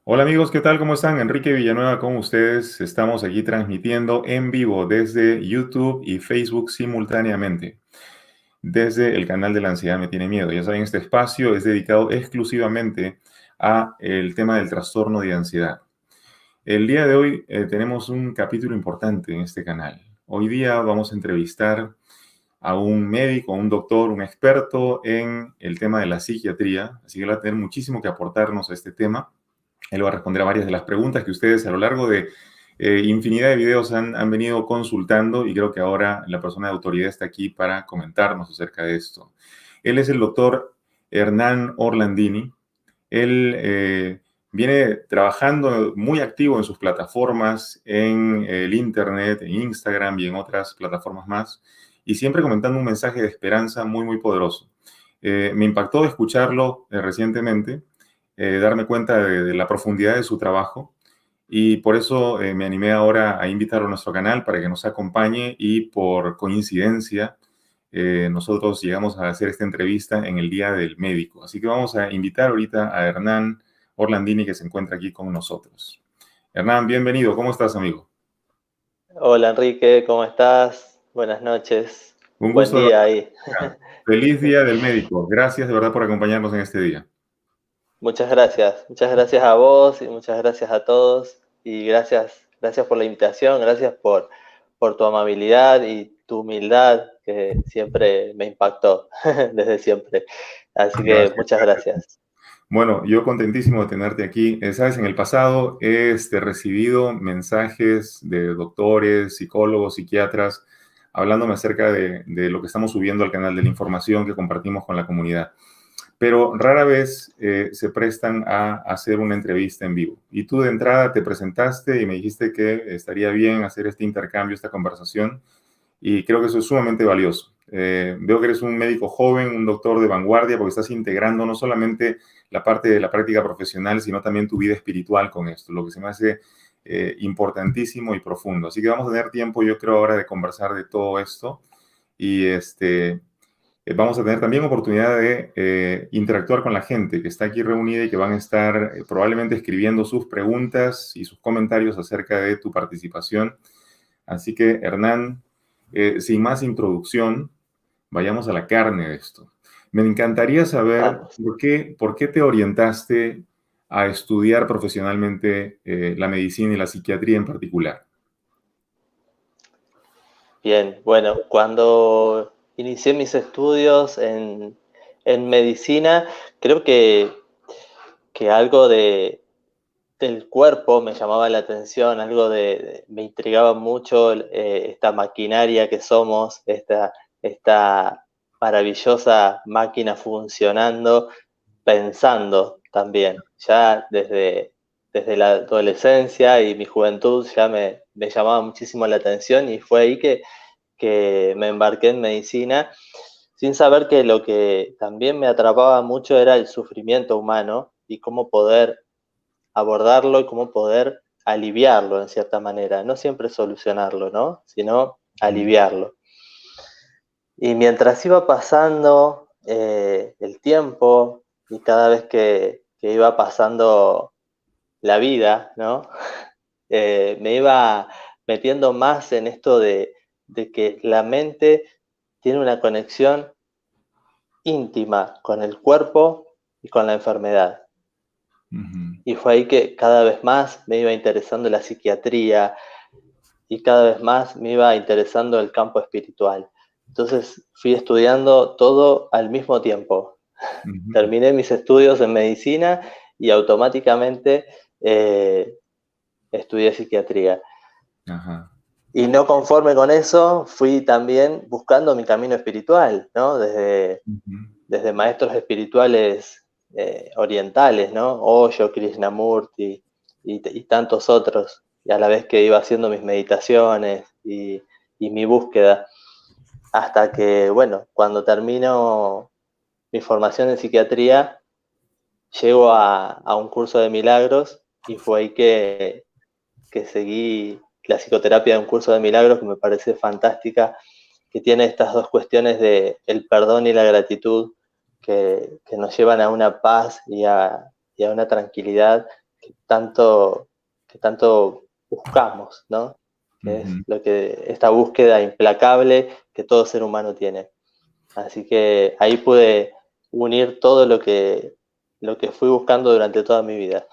Hola amigos, ¿qué tal? ¿Cómo están? Enrique Villanueva con ustedes. Estamos aquí transmitiendo en vivo desde YouTube y Facebook simultáneamente, desde el canal de la ansiedad me tiene miedo. Ya saben, este espacio es dedicado exclusivamente a el tema del trastorno de ansiedad. El día de hoy tenemos un capítulo importante en este canal. Hoy día vamos a entrevistar a un médico, a un doctor, un experto en el tema de la psiquiatría, así que él va a tener muchísimo que aportarnos a este tema. Él va a responder a varias de las preguntas que ustedes a lo largo de infinidad de videos han venido consultando y creo que ahora la persona de autoridad está aquí para comentarnos acerca de esto. Él es el doctor Hernán Orlandini. Él viene trabajando muy activo en sus plataformas, en el Internet, en Instagram y en otras plataformas más, y siempre comentando un mensaje de esperanza muy, muy poderoso. Me impactó escucharlo recientemente, darme cuenta de la profundidad de su trabajo y por eso me animé ahora a invitarlo a nuestro canal para que nos acompañe y por coincidencia nosotros llegamos a hacer esta entrevista en el Día del Médico. Así que vamos a invitar ahorita a Hernán Orlandini que se encuentra aquí con nosotros. Hernán, bienvenido. ¿Cómo estás, amigo? Hola Enrique, ¿cómo estás? Buenas noches. Un Buen gusto de día ahí. verdad. Feliz Día del Médico. Gracias de verdad por acompañarnos en este día. Muchas gracias. Muchas gracias a vos y muchas gracias a todos. Y gracias por la invitación, gracias por tu amabilidad y tu humildad que siempre me impactó desde siempre. Así que Gracias. muchas gracias. Bueno, yo contentísimo de tenerte aquí. Sabes, en el pasado he recibido mensajes de doctores, psicólogos, psiquiatras, hablándome acerca de lo que estamos subiendo al canal, de la información que compartimos con la comunidad. Pero rara vez se prestan a hacer una entrevista en vivo. Y tú de entrada te presentaste y me dijiste que estaría bien hacer este intercambio, esta conversación, y creo que eso es sumamente valioso. Veo que eres un médico joven, un doctor de vanguardia, porque estás integrando no solamente la parte de la práctica profesional, sino también tu vida espiritual con esto, lo que se me hace importantísimo y profundo. Así que vamos a tener tiempo, yo creo, ahora de conversar de todo esto y vamos a tener también oportunidad de interactuar con la gente que está aquí reunida y que van a estar probablemente escribiendo sus preguntas y sus comentarios acerca de tu participación. Así que, Hernán, sin más introducción, vayamos a la carne de esto. Me encantaría saber Vamos. por qué te orientaste a estudiar profesionalmente la medicina y la psiquiatría en particular. Bien, bueno, cuando inicié mis estudios en medicina, creo que algo del cuerpo me llamaba la atención, me intrigaba mucho esta maquinaria que somos, esta maravillosa máquina funcionando, pensando también. Ya desde la adolescencia y mi juventud ya me llamaba muchísimo la atención y fue ahí que me embarqué en medicina sin saber que lo que también me atrapaba mucho era el sufrimiento humano y cómo poder abordarlo y cómo poder aliviarlo en cierta manera, no siempre solucionarlo, ¿no? Sino aliviarlo. Y mientras iba pasando el tiempo y cada vez que iba pasando la vida, ¿no? Me iba metiendo más en esto de que la mente tiene una conexión íntima con el cuerpo y con la enfermedad. Ujú. Y fue ahí que cada vez más me iba interesando la psiquiatría, y cada vez más me iba interesando el campo espiritual. Entonces fui estudiando todo al mismo tiempo. Ujú. Terminé mis estudios en medicina y automáticamente estudié psiquiatría. Ajá. Y no conforme con eso, fui también buscando mi camino espiritual, ¿no? Ujú. Desde maestros espirituales orientales, ¿no? Osho, Krishnamurti y tantos otros, y a la vez que iba haciendo mis meditaciones y mi búsqueda, hasta que, bueno, cuando termino mi formación en psiquiatría, llego a un curso de milagros y fue ahí que seguí la psicoterapia de un curso de milagros que me parece fantástica, que tiene estas dos cuestiones de el perdón y la gratitud que nos llevan a una paz y a una tranquilidad que tanto buscamos, ¿no? Que es Ujú. esta búsqueda implacable que todo ser humano tiene. Así que ahí pude unir todo lo que fui buscando durante toda mi vida.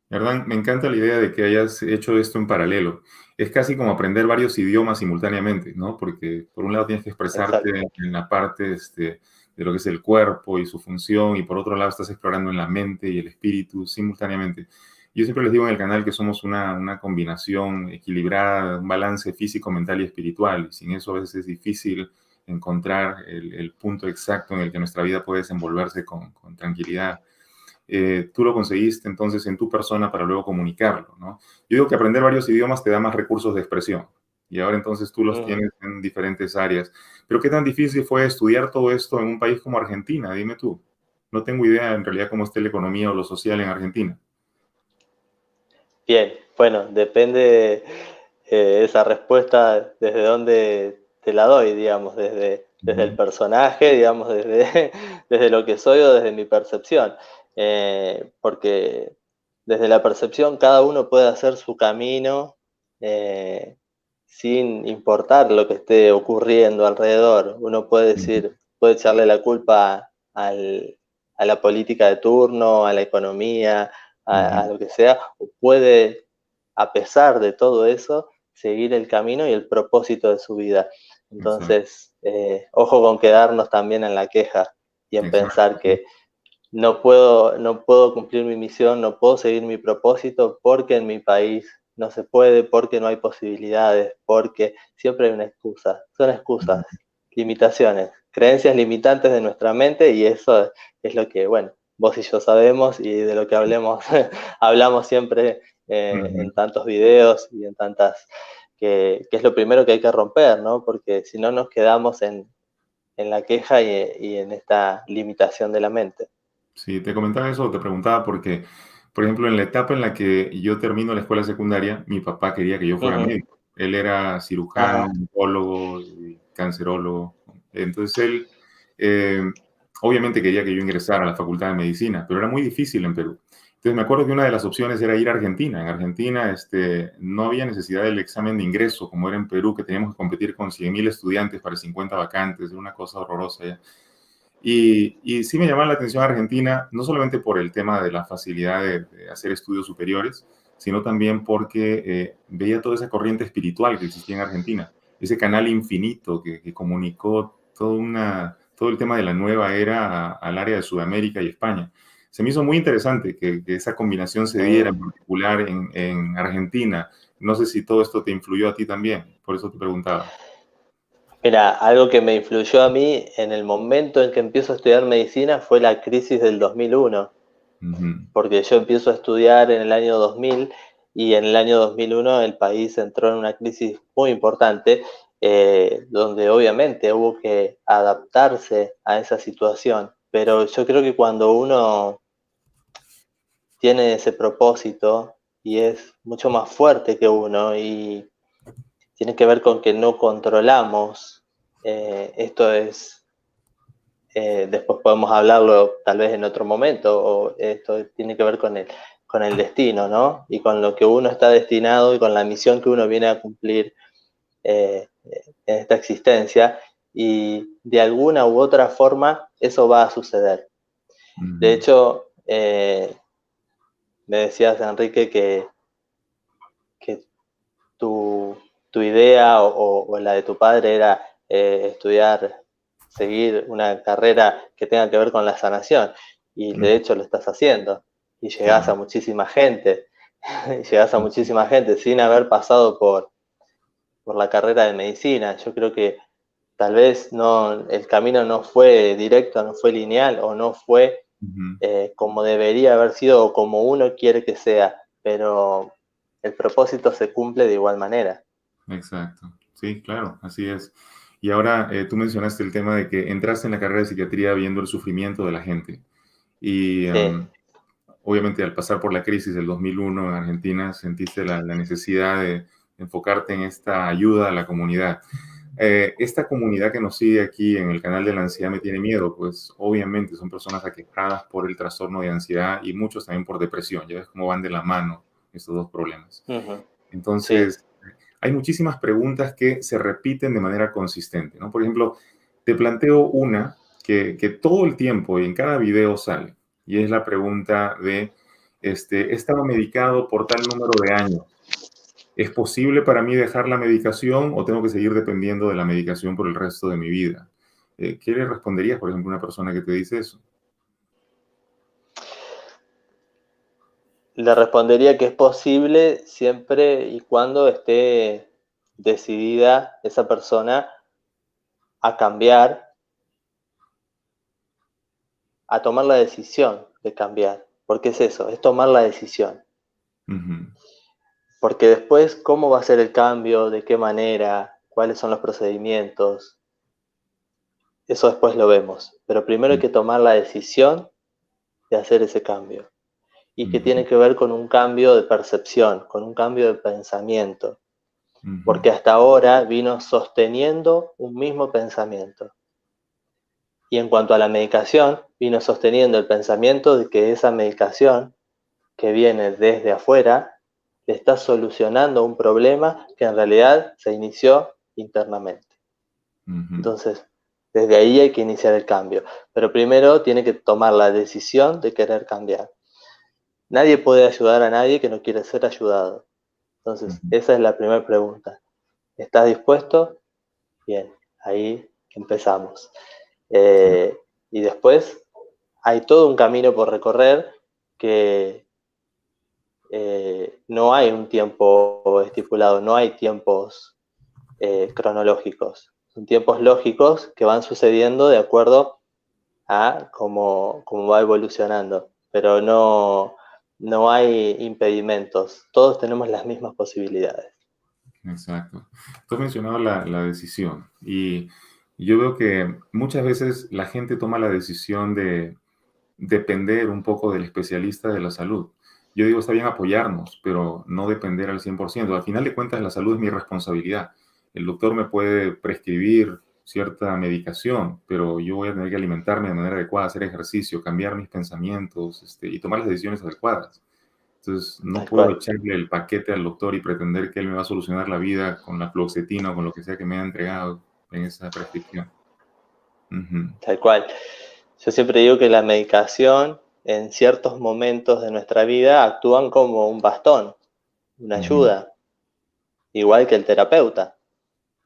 ¿Verdad? Me encanta la idea de que hayas hecho esto en paralelo. Es casi como aprender varios idiomas simultáneamente, ¿no? Porque por un lado tienes que expresarte Exacto. en la parte de lo que es el cuerpo y su función, y por otro lado estás explorando en la mente y el espíritu simultáneamente. Yo siempre les digo en el canal que somos una combinación equilibrada, un balance físico, mental y espiritual. Y sin eso a veces es difícil encontrar el punto exacto en el que nuestra vida puede desenvolverse con tranquilidad. Tú lo conseguiste entonces en tu persona para luego comunicarlo, ¿no? Yo digo que aprender varios idiomas te da más recursos de expresión y ahora entonces tú los Mm. tienes en diferentes áreas. Pero ¿qué tan difícil fue estudiar todo esto en un país como Argentina? Dime tú. No tengo idea en realidad cómo esté la economía o lo social en Argentina. Bien, bueno, depende esa respuesta desde dónde te la doy, digamos, desde el Ujú, personaje, digamos, desde lo que soy o desde mi percepción. Porque desde la percepción cada uno puede hacer su camino eh, sin importar lo que esté ocurriendo alrededor. Uno puede ujú, decir, puede echarle la culpa a la política de turno, a la economía, a ujú. lo que sea, o puede, a pesar de todo eso, seguir el camino y el propósito de su vida. Exacto, Entonces, ojo con quedarnos también en la queja y en exacto. pensar que no puedo cumplir mi misión, no puedo seguir mi propósito porque en mi país no se puede, porque no hay posibilidades, porque siempre hay una excusa. Son excusas, Ujú, limitaciones, creencias limitantes de nuestra mente y eso es lo que, bueno, vos y yo sabemos y de lo que hablemos, hablamos siempre ujú. en tantos videos y en tantas, que es lo primero que hay que romper, ¿no? Porque si no nos quedamos en la queja y en esta limitación de la mente. Sí, te comentaba eso, te preguntaba porque, por ejemplo, en la etapa en la que yo termino la escuela secundaria, mi papá quería que yo fuera Ujú. médico. Él era cirujano, Ajá. oncólogo, y cancerólogo. Entonces él, eh, obviamente quería que yo ingresara a la Facultad de Medicina, pero era muy difícil en Perú. Entonces me acuerdo que una de las opciones era ir a Argentina. En Argentina, no había necesidad del examen de ingreso, como era en Perú, que teníamos que competir con 100.000 estudiantes para 50 vacantes, era una cosa horrorosa ya. Y sí me llamaba la atención Argentina, no solamente por el tema de la facilidad de hacer estudios superiores, sino también porque veía toda esa corriente espiritual que existía en Argentina, ese canal infinito que comunicó todo el tema de la nueva era al área de Sudamérica y España. Se me hizo muy interesante que esa combinación se diera Mm. en particular en Argentina. No sé si todo esto te influyó a ti también, por eso te preguntaba. Mira, algo que me influyó a mí en el momento en que empiezo a estudiar medicina fue la crisis del 2001, Ujú, porque yo empiezo a estudiar en el año 2000 y en el año 2001 el país entró en una crisis muy importante, donde obviamente hubo que adaptarse a esa situación. Pero yo creo que cuando uno tiene ese propósito y es mucho más fuerte que uno y tiene que ver con que no controlamos, esto es después podemos hablarlo tal vez en otro momento, o esto tiene que ver con el destino, ¿no? Y con lo que uno está destinado y con la misión que uno viene a cumplir en esta existencia, y de alguna u otra forma eso va a suceder. De ujú, hecho, me decías, Enrique, que tu, tu idea o la de tu padre era estudiar, seguir una carrera que tenga que ver con la sanación. Y de ujú. hecho lo estás haciendo. Y llegás Claro. a muchísima gente. Y llegás a muchísima gente sin haber pasado por la carrera de medicina. Yo creo que tal vez no, el camino no fue directo, no fue lineal o no fue Ujú. como debería haber sido o como uno quiere que sea, pero el propósito se cumple de igual manera. Exacto. Sí, claro, así es. Y ahora tú mencionaste el tema de que entraste en la carrera de psiquiatría viendo el sufrimiento de la gente. Y Sí. obviamente al pasar por la crisis del 2001 en Argentina, sentiste la necesidad de enfocarte en esta ayuda a la comunidad. esta comunidad que nos sigue aquí en el canal de la ansiedad me tiene miedo, pues obviamente son personas aquejadas por el trastorno de ansiedad y muchos también por depresión. Ya ves cómo van de la mano estos dos problemas. Ujú. Sí. Entonces, hay muchísimas preguntas que se repiten de manera consistente, ¿no? Por ejemplo, te planteo una que todo el tiempo y en cada video sale, y es la pregunta de, he estado medicado por tal número de años. ¿Es posible para mí dejar la medicación o tengo que seguir dependiendo de la medicación por el resto de mi vida? ¿Qué le responderías, por ejemplo, a una persona que te dice eso? Le respondería que es posible siempre y cuando esté decidida esa persona a cambiar, a tomar la decisión de cambiar. Porque es eso, es tomar la decisión. Ujú, Porque después, ¿cómo va a ser el cambio? ¿De qué manera? ¿Cuáles son los procedimientos? Eso después lo vemos. Pero primero hay que tomar la decisión de hacer ese cambio. Y que ujú, tiene que ver con un cambio de percepción, con un cambio de pensamiento. ujú, Porque hasta ahora vino sosteniendo un mismo pensamiento. Y en cuanto a la medicación, vino sosteniendo el pensamiento de que esa medicación que viene desde afuera le está solucionando un problema que en realidad se inició internamente. ujú. Entonces, desde ahí hay que iniciar el cambio. Pero primero tiene que tomar la decisión de querer cambiar. Nadie puede ayudar a nadie que no quiere ser ayudado. Entonces, Ujú. esa es la primera pregunta. ¿Estás dispuesto? Bien, ahí empezamos. Sí. Eh, y después hay todo un camino por recorrer que no hay un tiempo estipulado, no hay tiempos cronológicos. Son tiempos lógicos que van sucediendo de acuerdo a cómo va evolucionando, pero no hay impedimentos. Todos tenemos las mismas posibilidades. Exacto. Tú has mencionado la decisión y yo veo que muchas veces la gente toma la decisión de depender un poco del especialista de la salud. Yo digo, está bien apoyarnos, pero no depender al 100%. Al final de cuentas, la salud es mi responsabilidad. El doctor me puede prescribir cierta medicación, pero yo voy a tener que alimentarme de manera adecuada, hacer ejercicio, cambiar mis pensamientos, y tomar las decisiones adecuadas. Entonces, no Tal puedo cual, echarle el paquete al doctor y pretender que él me va a solucionar la vida con la fluoxetina o con lo que sea que me ha entregado en esa prescripción. Ujú, tal cual. Yo siempre digo que la medicación en ciertos momentos de nuestra vida actúan como un bastón, una ujú, ayuda, igual que el terapeuta.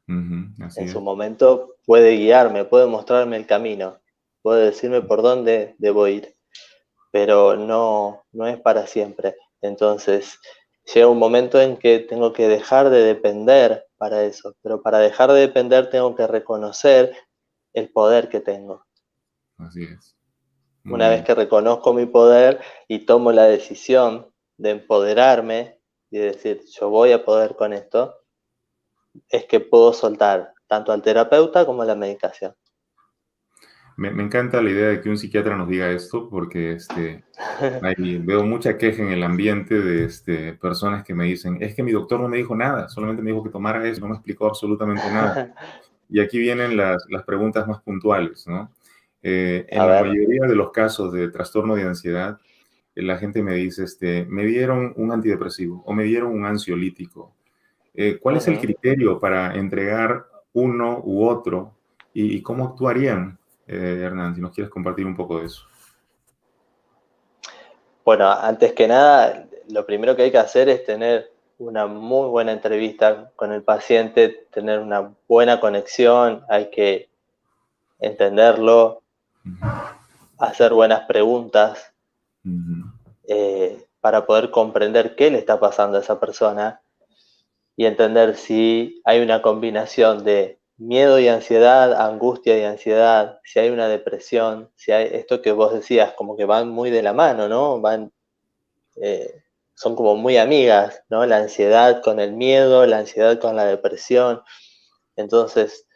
ujú, En así su es. momento puede guiarme, puede mostrarme el camino, puede decirme por dónde debo ir, pero no es para siempre. Entonces, llega un momento en que tengo que dejar de depender para eso, pero para dejar de depender tengo que reconocer el poder que tengo. Así es. Muy Una vez bien. que reconozco mi poder y tomo la decisión de empoderarme y de decir, yo voy a poder con esto, es que puedo soltar tanto al terapeuta como a la medicación. Me encanta la idea de que un psiquiatra nos diga esto porque veo mucha queja en el ambiente de personas que me dicen, es que mi doctor no me dijo nada, solamente me dijo que tomara eso, no me explicó absolutamente nada. Y aquí vienen las preguntas más puntuales, ¿no? A En la ver. mayoría de los casos de trastorno de ansiedad, la gente me dice, me dieron un antidepresivo o me dieron un ansiolítico. ¿Cuál es el Ujú. criterio para entregar uno u otro y cómo actuarían, Hernán? Si nos quieres compartir un poco de eso. Bueno, antes que nada, lo primero que hay que hacer es tener una muy buena entrevista con el paciente, tener una buena conexión, hay que entenderlo, Ujú, hacer buenas preguntas ujú, para poder comprender qué le está pasando a esa persona y entender si hay una combinación de miedo y ansiedad, angustia y ansiedad, si hay una depresión, si hay esto que vos decías, como que van muy de la mano, ¿no? Eh, son como muy amigas, ¿no? La ansiedad con el miedo, la ansiedad con la depresión. Entonces,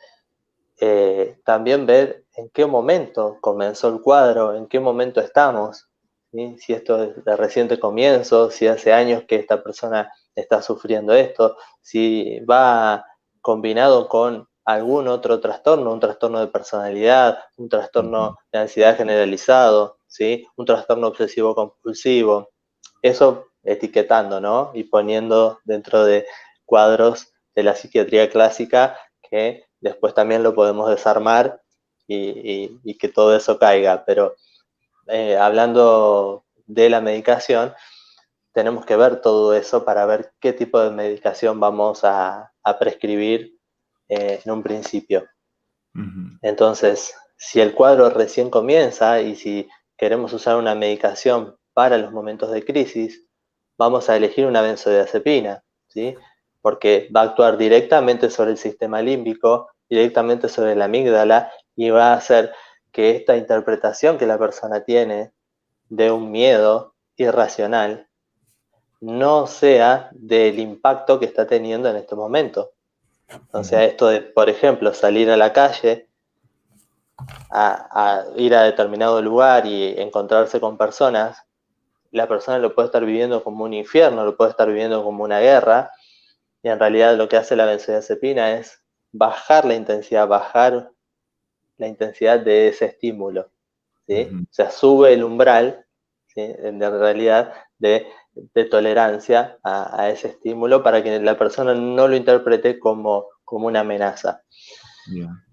también ver en qué momento comenzó el cuadro, en qué momento estamos, ¿sí? Si esto es de reciente comienzo, si hace años que esta persona está sufriendo esto, si va combinado con algún otro trastorno, un trastorno de personalidad, un trastorno de ansiedad generalizado, ¿sí? Un trastorno obsesivo compulsivo. Eso etiquetando, ¿no? Y poniendo dentro de cuadros de la psiquiatría clásica que después también lo podemos desarmar y que todo eso caiga. Pero hablando de la medicación, tenemos que ver todo eso para ver qué tipo de medicación vamos a prescribir en un principio. Entonces, si el cuadro recién comienza y si queremos usar una medicación para los momentos de crisis, vamos a elegir una benzodiazepina, ¿sí? Porque va a actuar directamente sobre el sistema límbico, directamente sobre la amígdala y va a hacer que esta interpretación que la persona tiene de un miedo irracional no sea del impacto que está teniendo en este momento. O sea, esto de, por ejemplo, salir a la calle, a ir a determinado lugar y encontrarse con personas, la persona lo puede estar viviendo como un infierno, lo puede estar viviendo como una guerra, y en realidad lo que hace la benzodiazepina es bajar la intensidad de ese estímulo, ¿sí? O sea, sube el umbral, ¿sí? En realidad de tolerancia a ese estímulo para que la persona no lo interprete como una amenaza. Yeah.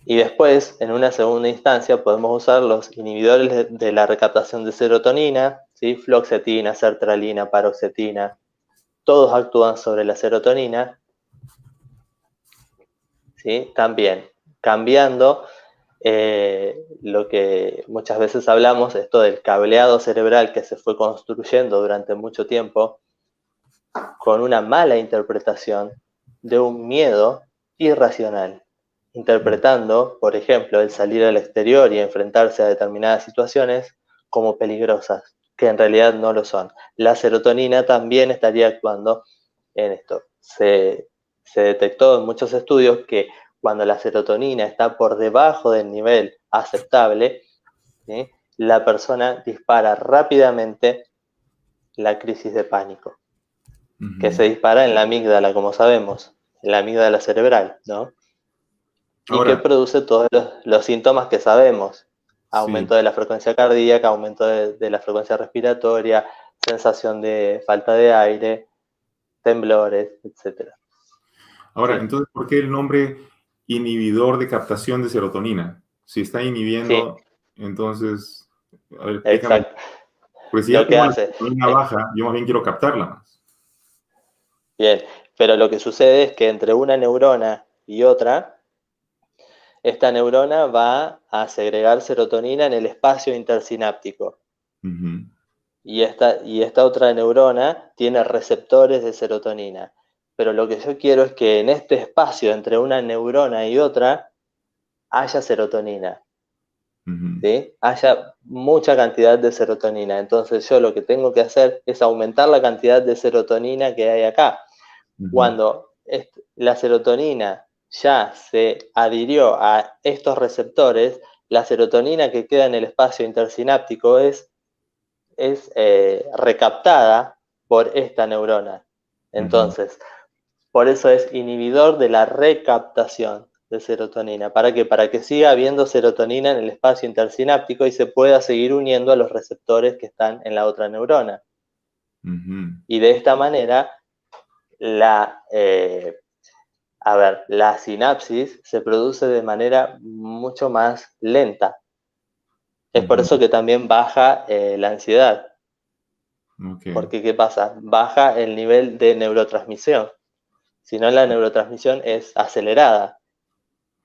Y después, en una segunda instancia, podemos usar los inhibidores de la recaptación de serotonina, ¿sí? Fluoxetina, sertralina, paroxetina, todos actúan sobre la serotonina, ¿sí? También cambiando lo que muchas veces hablamos, esto del cableado cerebral que se fue construyendo durante mucho tiempo, con una mala interpretación de un miedo irracional, interpretando, por ejemplo, el salir al exterior y enfrentarse a determinadas situaciones como peligrosas, que en realidad no lo son. La serotonina también estaría actuando en esto. Se detectó en muchos estudios que cuando la serotonina está por debajo del nivel aceptable, ¿sí? La persona dispara rápidamente la crisis de pánico, que se dispara en la amígdala, como sabemos, en la amígdala cerebral, ¿no? Y que Ahora, produce todos los síntomas que sabemos. Aumento sí. de la frecuencia cardíaca, aumento de la frecuencia respiratoria, sensación de falta de aire, temblores, etc. Ahora, Sí, entonces, ¿por qué el nombre inhibidor de captación de serotonina? Si está sí, inhibiendo, entonces, a ver, explícame. exacto. Pues si ya Lo que tengo la hace, serotonina baja, yo más bien quiero captarla más. bien, pero lo que sucede es que entre una neurona y otra, esta neurona va a segregar serotonina en el espacio intersináptico. Ujú. Y esta otra neurona tiene receptores de serotonina. Pero lo que yo quiero es que en este espacio entre una neurona y otra haya serotonina, Ujú. ¿sí? Haya mucha cantidad de serotonina. Entonces yo lo que tengo que hacer es aumentar la cantidad de serotonina que hay acá. Ujú. Cuando la serotonina ya se adhirió a estos receptores, la serotonina que queda en el espacio intersináptico es recaptada por esta neurona. Ujú. Entonces, por eso es inhibidor de la recaptación de serotonina. ¿Para qué? Para que siga habiendo serotonina en el espacio intersináptico y se pueda seguir uniendo a los receptores que están en la otra neurona. Ujú. Y de esta manera, la sinapsis se produce de manera mucho más lenta. Es por Ujú. eso que también baja la ansiedad. Ok. Porque, ¿qué pasa? Baja el nivel de neurotransmisión. Si no, la neurotransmisión es acelerada,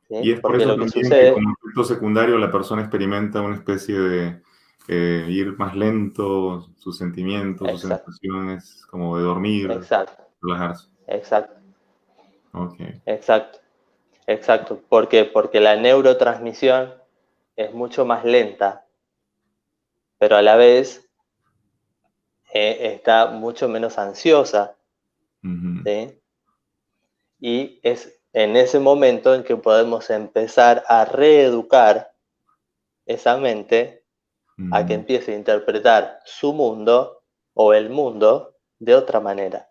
Y ¿sí? es por Porque eso lo que también que sucede, como efecto secundario la persona experimenta una especie de ir más lento, sus sentimientos, sus exacto, sensaciones, como de dormir, exacto, relajarse. exacto, Ok. exacto, exacto. ¿Por qué? Porque la neurotransmisión es mucho más lenta, pero a la vez está mucho menos ansiosa, Ujú. ¿sí? Y es en ese momento en que podemos empezar a reeducar esa mente a que Ujú. empiece a interpretar su mundo o el mundo de otra manera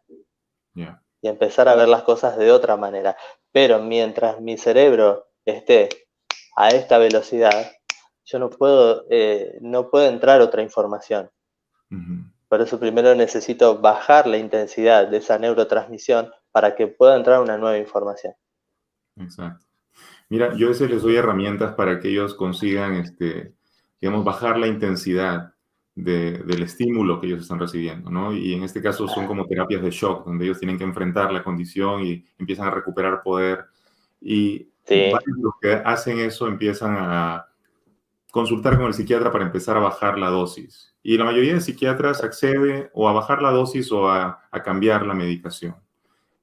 Ya. y empezar a ver las cosas de otra manera. pero mientras mi cerebro esté a esta velocidad, yo no puedo entrar otra información. Por eso primero necesito bajar la intensidad de esa neurotransmisión para que pueda entrar una nueva información. Exacto. Mira, yo a veces les doy herramientas para que ellos consigan, digamos, bajar la intensidad del estímulo que ellos están recibiendo, ¿no? Y en este caso son como terapias de shock, donde ellos tienen que enfrentar la condición y empiezan a recuperar poder. Y Sí. varios de los que hacen eso empiezan a consultar con el psiquiatra para empezar a bajar la dosis. Y la mayoría de psiquiatras accede o a bajar la dosis o a cambiar la medicación.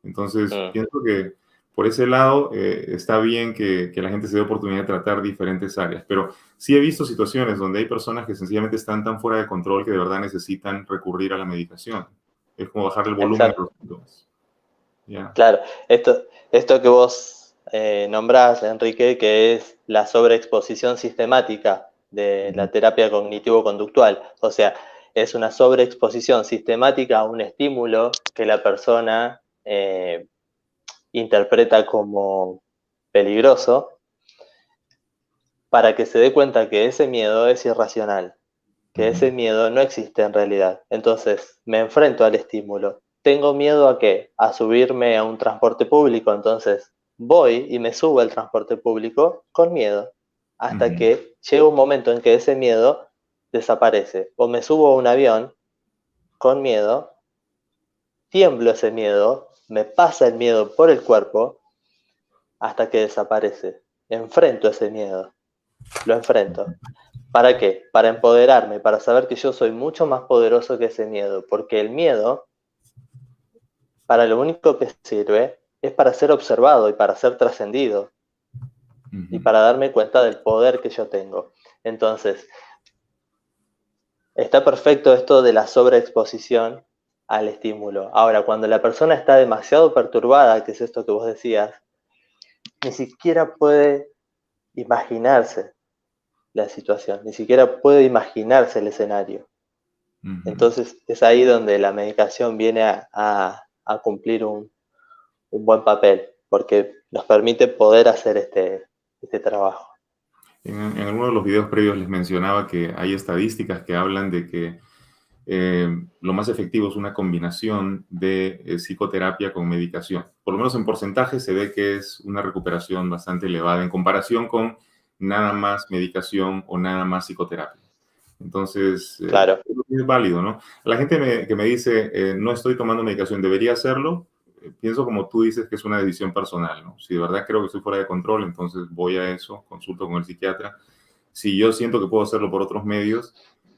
Entonces, pienso que por ese lado está bien que la gente se dé oportunidad de tratar diferentes áreas, pero sí he visto situaciones donde hay personas que sencillamente están tan fuera de control que de verdad necesitan recurrir a la medicación. Es como bajar el volumen de los síntomas. Yeah. Claro, esto que vos nombrás, Enrique, que es la sobreexposición sistemática de la terapia cognitivo-conductual. O sea, es una sobreexposición sistemática a un estímulo que la persona interpreta como peligroso para que se dé cuenta que ese miedo es irracional, que ese miedo no existe en realidad. Entonces, me enfrento al estímulo. ¿Tengo miedo a qué? A subirme a un transporte público, entonces voy y me subo al transporte público con miedo, hasta que llega un momento en que ese miedo desaparece. O me subo a un avión con miedo, tiemblo ese miedo, me pasa el miedo por el cuerpo, hasta que desaparece. Enfrento ese miedo, lo enfrento. ¿Para qué? Para empoderarme, para saber que yo soy mucho más poderoso que ese miedo, porque el miedo, para lo único que sirve, es para ser observado y para ser trascendido, y para darme cuenta del poder que yo tengo. Entonces, está perfecto esto de la sobreexposición al estímulo. Ahora, cuando la persona está demasiado perturbada, que es esto que vos decías, ni siquiera puede imaginarse la situación, ni siquiera puede imaginarse el escenario. Entonces es ahí donde la medicación viene a cumplir un buen papel, porque nos permite poder hacer este trabajo. En alguno de los videos previos les mencionaba que hay estadísticas que hablan de que lo más efectivo es una combinación de psicoterapia con medicación. Por lo menos en porcentaje se ve que es una recuperación bastante elevada en comparación con nada más medicación o nada más psicoterapia. Entonces, claro. Es válido, ¿no? La gente que me dice, no estoy tomando medicación, ¿debería hacerlo? Pienso como tú dices que es una decisión personal, ¿no? Si de verdad creo que estoy fuera de control, entonces voy a eso, consulto con el psiquiatra. Si yo siento que puedo hacerlo por otros medios,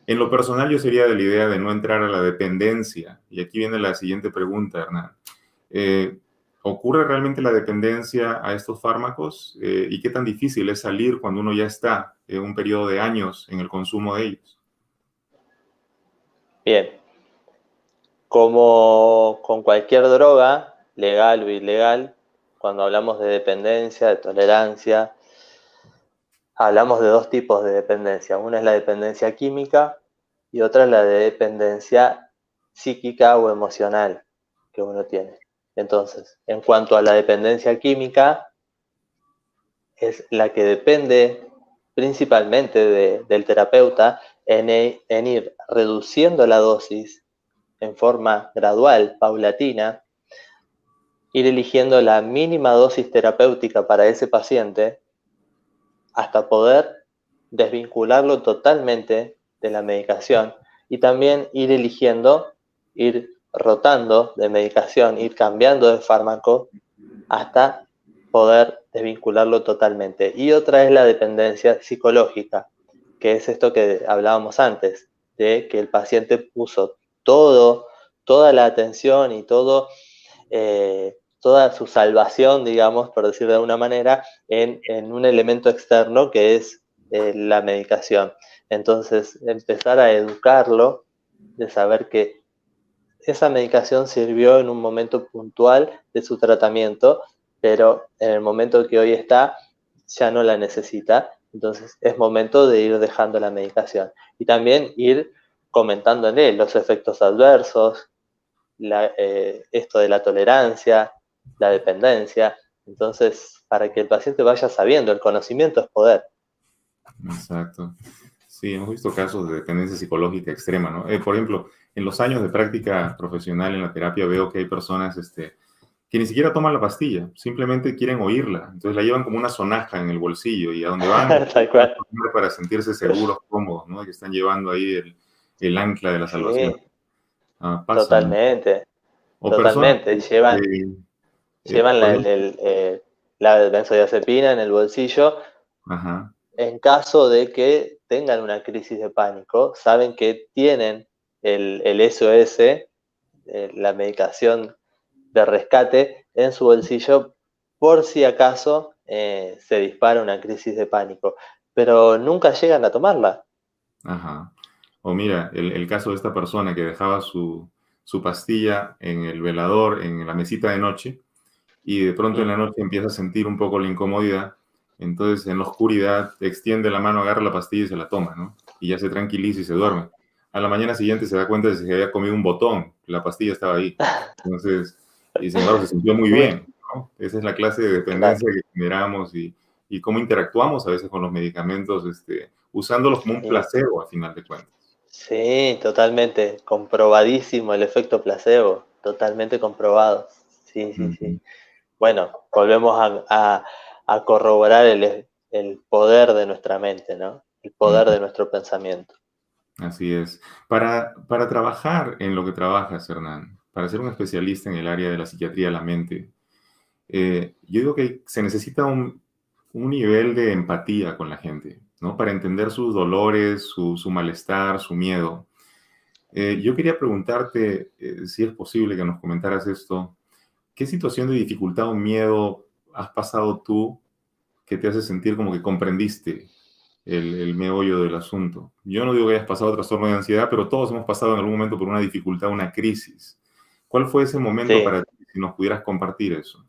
en lo personal yo sería de la idea de no entrar a la dependencia. Y aquí viene la siguiente pregunta, Hernán. ¿Ocurre realmente la dependencia a estos fármacos? ¿Y qué tan difícil es salir cuando uno ya está en un periodo de años en el consumo de ellos? Bien. Como con cualquier droga, legal o ilegal, cuando hablamos de dependencia, de tolerancia, hablamos de dos tipos de dependencia. Una es la dependencia química y otra es la de dependencia psíquica o emocional que uno tiene. Entonces, en cuanto a la dependencia química, es la que depende principalmente del terapeuta en ir reduciendo la dosis en forma gradual, paulatina, ir eligiendo la mínima dosis terapéutica para ese paciente hasta poder desvincularlo totalmente de la medicación y también ir eligiendo, ir rotando de medicación, ir cambiando de fármaco hasta poder desvincularlo totalmente. Y otra es la dependencia psicológica, que es esto que hablábamos antes, de que el paciente puso toda la atención y toda su salvación, digamos, por decir de alguna manera, en un elemento externo que es la medicación. Entonces, empezar a educarlo de saber que esa medicación sirvió en un momento puntual de su tratamiento, pero en el momento que hoy está, ya no la necesita. Entonces, es momento de ir dejando la medicación. Y también ir comentándole los efectos adversos, esto de la tolerancia, la dependencia, Entonces, para que el paciente vaya sabiendo, el conocimiento es poder. Exacto. Sí, hemos visto casos de dependencia psicológica extrema, ¿no? Por ejemplo, en los años de práctica profesional en la terapia veo que hay personas que ni siquiera toman la pastilla, simplemente quieren oírla. Entonces la llevan como una sonaja en el bolsillo y a donde van Tal cual. para sentirse seguros, cómodos, ¿no? Que están llevando ahí el ancla de la salvación. Sí, Pasa, ¿no? totalmente, O personas totalmente. Llevan, llevan por ejemplo, la benzodiazepina en el bolsillo ajá, en caso de que tengan una crisis de pánico. Saben que tienen el SOS, la medicación de rescate, en su bolsillo por si acaso se dispara una crisis de pánico. Pero nunca llegan a tomarla. ajá. O mira, el caso de esta persona que dejaba su pastilla en el velador, en la mesita de noche, y de pronto en Mm. la noche empieza a sentir un poco la incomodidad, entonces en la oscuridad extiende la mano, agarra la pastilla y se la toma, ¿no? Y ya se tranquiliza y se duerme. A la mañana siguiente se da cuenta de que se había comido un botón, la pastilla estaba ahí. Entonces, y sin embargo se sintió muy Uy, bien, ¿no? Esa es la clase de claro. dependencia que generamos y cómo interactuamos a veces con los medicamentos, usándolos como un Sí, placebo a final de cuentas. sí, totalmente. Comprobadísimo el efecto placebo. Totalmente comprobado. Sí, sí, sí. Ujú, Bueno, volvemos a corroborar el poder de nuestra mente, ¿no? El poder ujú. de nuestro pensamiento. Así es. Para trabajar en lo que trabajas, Hernán, para ser un especialista en el área de la psiquiatría de la mente, yo digo que se necesita un nivel de empatía con la gente, ¿no? Para entender sus dolores, su malestar, su miedo. Yo quería preguntarte, si es posible que nos comentaras esto, ¿qué situación de dificultad o miedo has pasado tú que te hace sentir como que comprendiste el meollo del asunto? Yo no digo que hayas pasado trastorno de ansiedad, pero todos hemos pasado en algún momento por una dificultad, una crisis. ¿Cuál fue ese momento Sí. para ti? Si nos pudieras compartir eso.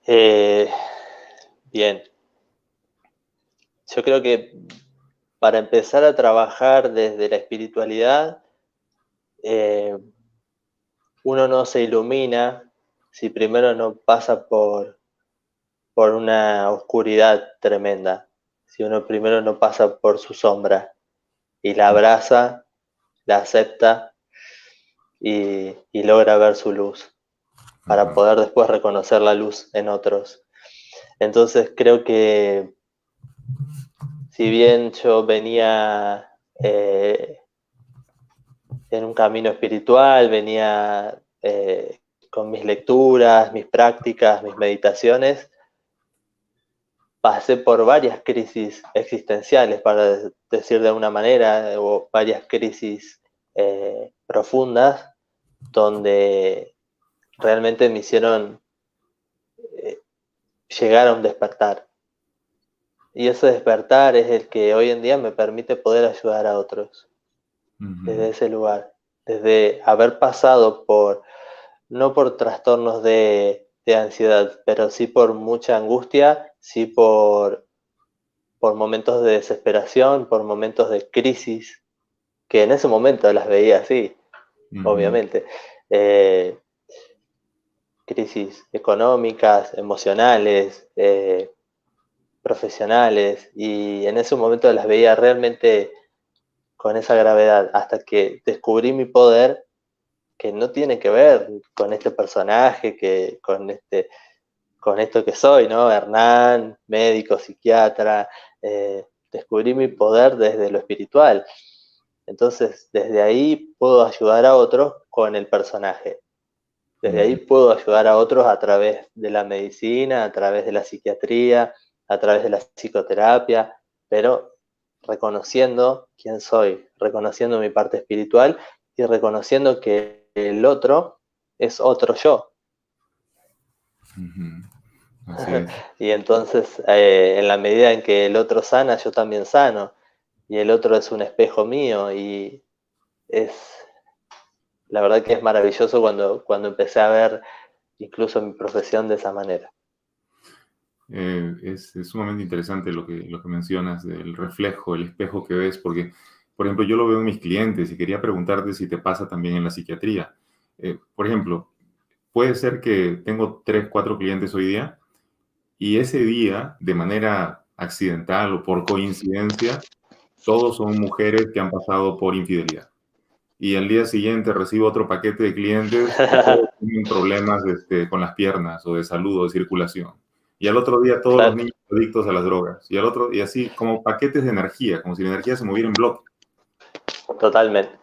Eh, bien. Yo creo que para empezar a trabajar desde la espiritualidad, eh, uno no se ilumina si primero no pasa por una oscuridad tremenda, si uno primero no pasa por su sombra y la abraza, la acepta y logra ver su luz para Ajá. poder después reconocer la luz en otros. Entonces creo que si bien yo venía en un camino espiritual, venía con mis lecturas, mis prácticas, mis meditaciones, pasé por varias crisis existenciales, para decir de alguna manera, o varias crisis profundas, donde realmente me hicieron eh, llegar a un despertar. Y ese despertar es el que hoy en día me permite poder ayudar a otros Ujú, desde ese lugar, desde haber pasado por, no por trastornos de ansiedad, pero sí por mucha angustia, sí por momentos de desesperación, por momentos de crisis, que en ese momento las veía así, ujú, obviamente. Eh, Crisis económicas, emocionales, profesionales, y en ese momento las veía realmente con esa gravedad, hasta que descubrí mi poder, que no tiene que ver con este personaje, con esto que soy, ¿no? Hernán, médico, psiquiatra, descubrí mi poder desde lo espiritual. Entonces, desde ahí puedo ayudar a otros con el personaje. Desde ahí ujú, puedo ayudar a otros a través de la medicina, a través de la psiquiatría, a través de la psicoterapia, pero reconociendo quién soy, reconociendo mi parte espiritual y reconociendo que el otro es otro yo. ujú. Así es. Y entonces, en la medida en que el otro sana, yo también sano. Y el otro es un espejo mío. Y es, la verdad que es maravilloso cuando empecé a ver incluso mi profesión de esa manera. Es sumamente interesante lo que mencionas del reflejo, el espejo que ves, porque, por ejemplo, yo lo veo en mis clientes y quería preguntarte si te pasa también en la psiquiatría. Por ejemplo, puede ser que tengo 3, 4 clientes hoy día y ese día, de manera accidental o por coincidencia, todos son mujeres que han pasado por infidelidad. Y al día siguiente recibo otro paquete de clientes y todos tienen problemas con las piernas o de salud o de circulación. Y al otro día todos los Claro, niños adictos a las drogas. Y al otro, y así como paquetes de energía, como si la energía se moviera en bloque. totalmente.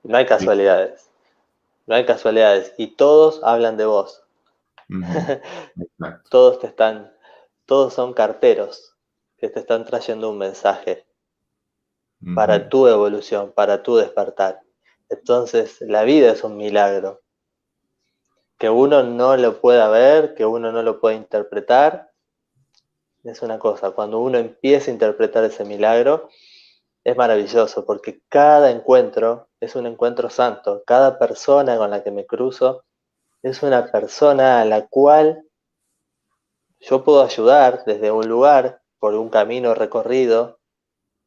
No hay Sí. casualidades. No hay casualidades. Y todos hablan de vos. Ujú. Exacto. Todos son carteros que te están trayendo un mensaje para Ujú. tu evolución, para tu despertar. Entonces, la vida es un milagro. Que uno no lo pueda ver, que uno no lo pueda interpretar, es una cosa. Cuando uno empieza a interpretar ese milagro, es maravilloso, porque cada encuentro es un encuentro santo. Cada persona con la que me cruzo es una persona a la cual yo puedo ayudar desde un lugar, por un camino recorrido,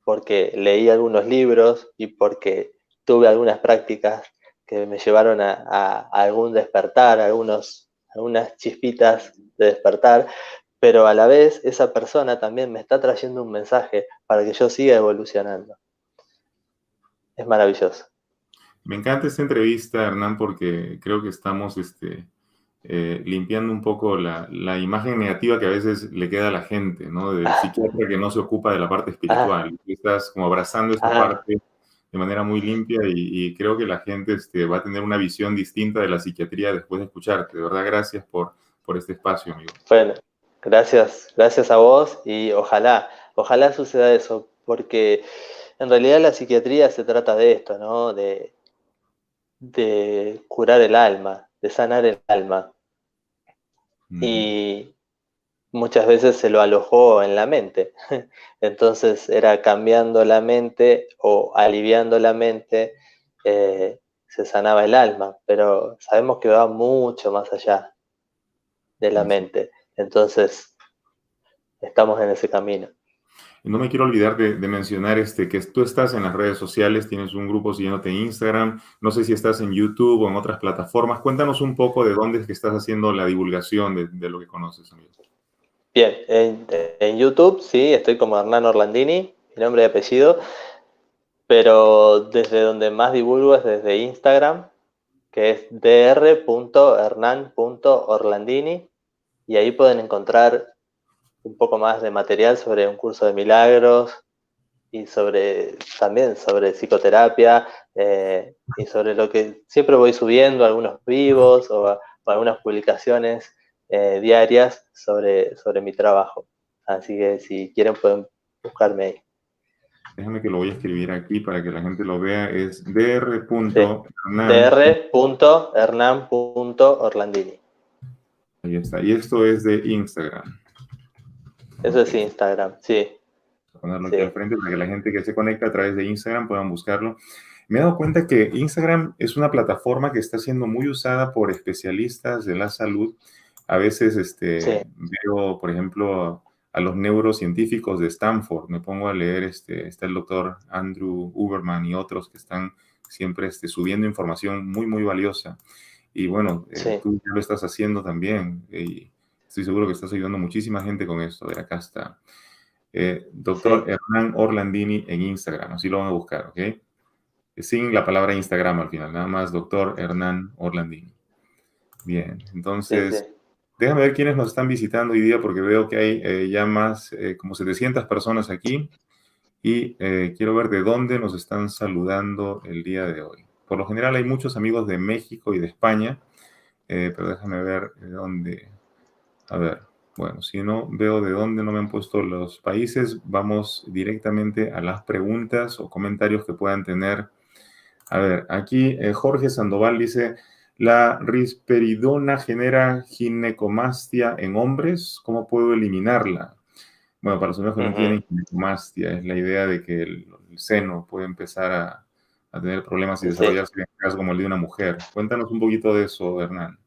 porque leí algunos libros y porque tuve algunas prácticas que me llevaron a algún despertar, algunas chispitas de despertar, pero a la vez esa persona también me está trayendo un mensaje para que yo siga evolucionando. Es maravilloso. Me encanta esta entrevista, Hernán, porque creo que estamos limpiando un poco la imagen negativa que a veces le queda a la gente, ¿no? Del psiquiatra que no se ocupa de la parte Ah, espiritual. Tú estás como abrazando esta ah, parte de manera muy limpia y creo que la gente va a tener una visión distinta de la psiquiatría después de escucharte. De verdad, gracias por este espacio, amigo. bueno, gracias a vos y ojalá suceda eso, porque en realidad la psiquiatría se trata de esto, ¿no? De curar el alma, de sanar el alma. Ujú. Y muchas veces se lo alojó en la mente. Entonces era cambiando la mente o aliviando la mente, se sanaba el alma, pero sabemos que va mucho más allá de la Así. mente. Entonces estamos en ese camino. Y no me quiero olvidar de mencionar que tú estás en las redes sociales, tienes un grupo siguiéndote en Instagram, no sé si estás en YouTube o en otras plataformas. Cuéntanos un poco de dónde es que estás haciendo la divulgación de lo que conoces, amigo. Bien, en YouTube sí, estoy como Hernán Orlandini, mi nombre y apellido, pero desde donde más divulgo es desde Instagram, que es dr.hernan.orlandini, y ahí pueden encontrar un poco más de material sobre un curso de milagros y también sobre psicoterapia, y sobre lo que siempre voy subiendo, algunos vivos o algunas publicaciones diarias sobre mi trabajo. Así que si quieren pueden buscarme ahí. Déjame que lo voy a escribir aquí para que la gente lo vea. Es Sí, dr.hernan. dr.hernan.orlandini. Ahí está. Y esto es de Instagram. Eso Ok. es Instagram, sí, Voy a ponerlo aquí al sí, frente para que la gente que se conecta a través de Instagram puedan buscarlo. Me he dado cuenta que Instagram es una plataforma que está siendo muy usada por especialistas de la salud. A veces sí, veo, por ejemplo, a los neurocientíficos de Stanford. Me pongo a leer, está el doctor Andrew Huberman y otros que están siempre subiendo información muy, muy valiosa. Y bueno, sí, tú ya lo estás haciendo también. Y estoy seguro que estás ayudando a muchísima gente con esto. A ver, acá está. Doctor sí, Hernán Orlandini en Instagram. Así lo van a buscar, ¿ok? Sin la palabra Instagram al final, nada más doctor Hernán Orlandini. Bien, sí, sí. entonces, déjame ver quiénes nos están visitando hoy día porque veo que hay ya más, como 700 personas aquí y quiero ver de dónde nos están saludando el día de hoy. Por lo general hay muchos amigos de México y de España, pero déjame ver de dónde. A ver, bueno, si no veo de dónde no me han puesto los países, vamos directamente a las preguntas o comentarios que puedan tener. A ver, aquí Jorge Sandoval dice, ¿la risperidona genera ginecomastia en hombres? ¿Cómo puedo eliminarla? Bueno, para los hombres que no Ujú. tienen ginecomastia, es la idea de que el seno puede empezar a tener problemas y Sí. desarrollarse en caso como el de una mujer. Cuéntanos un poquito de eso, Hernán.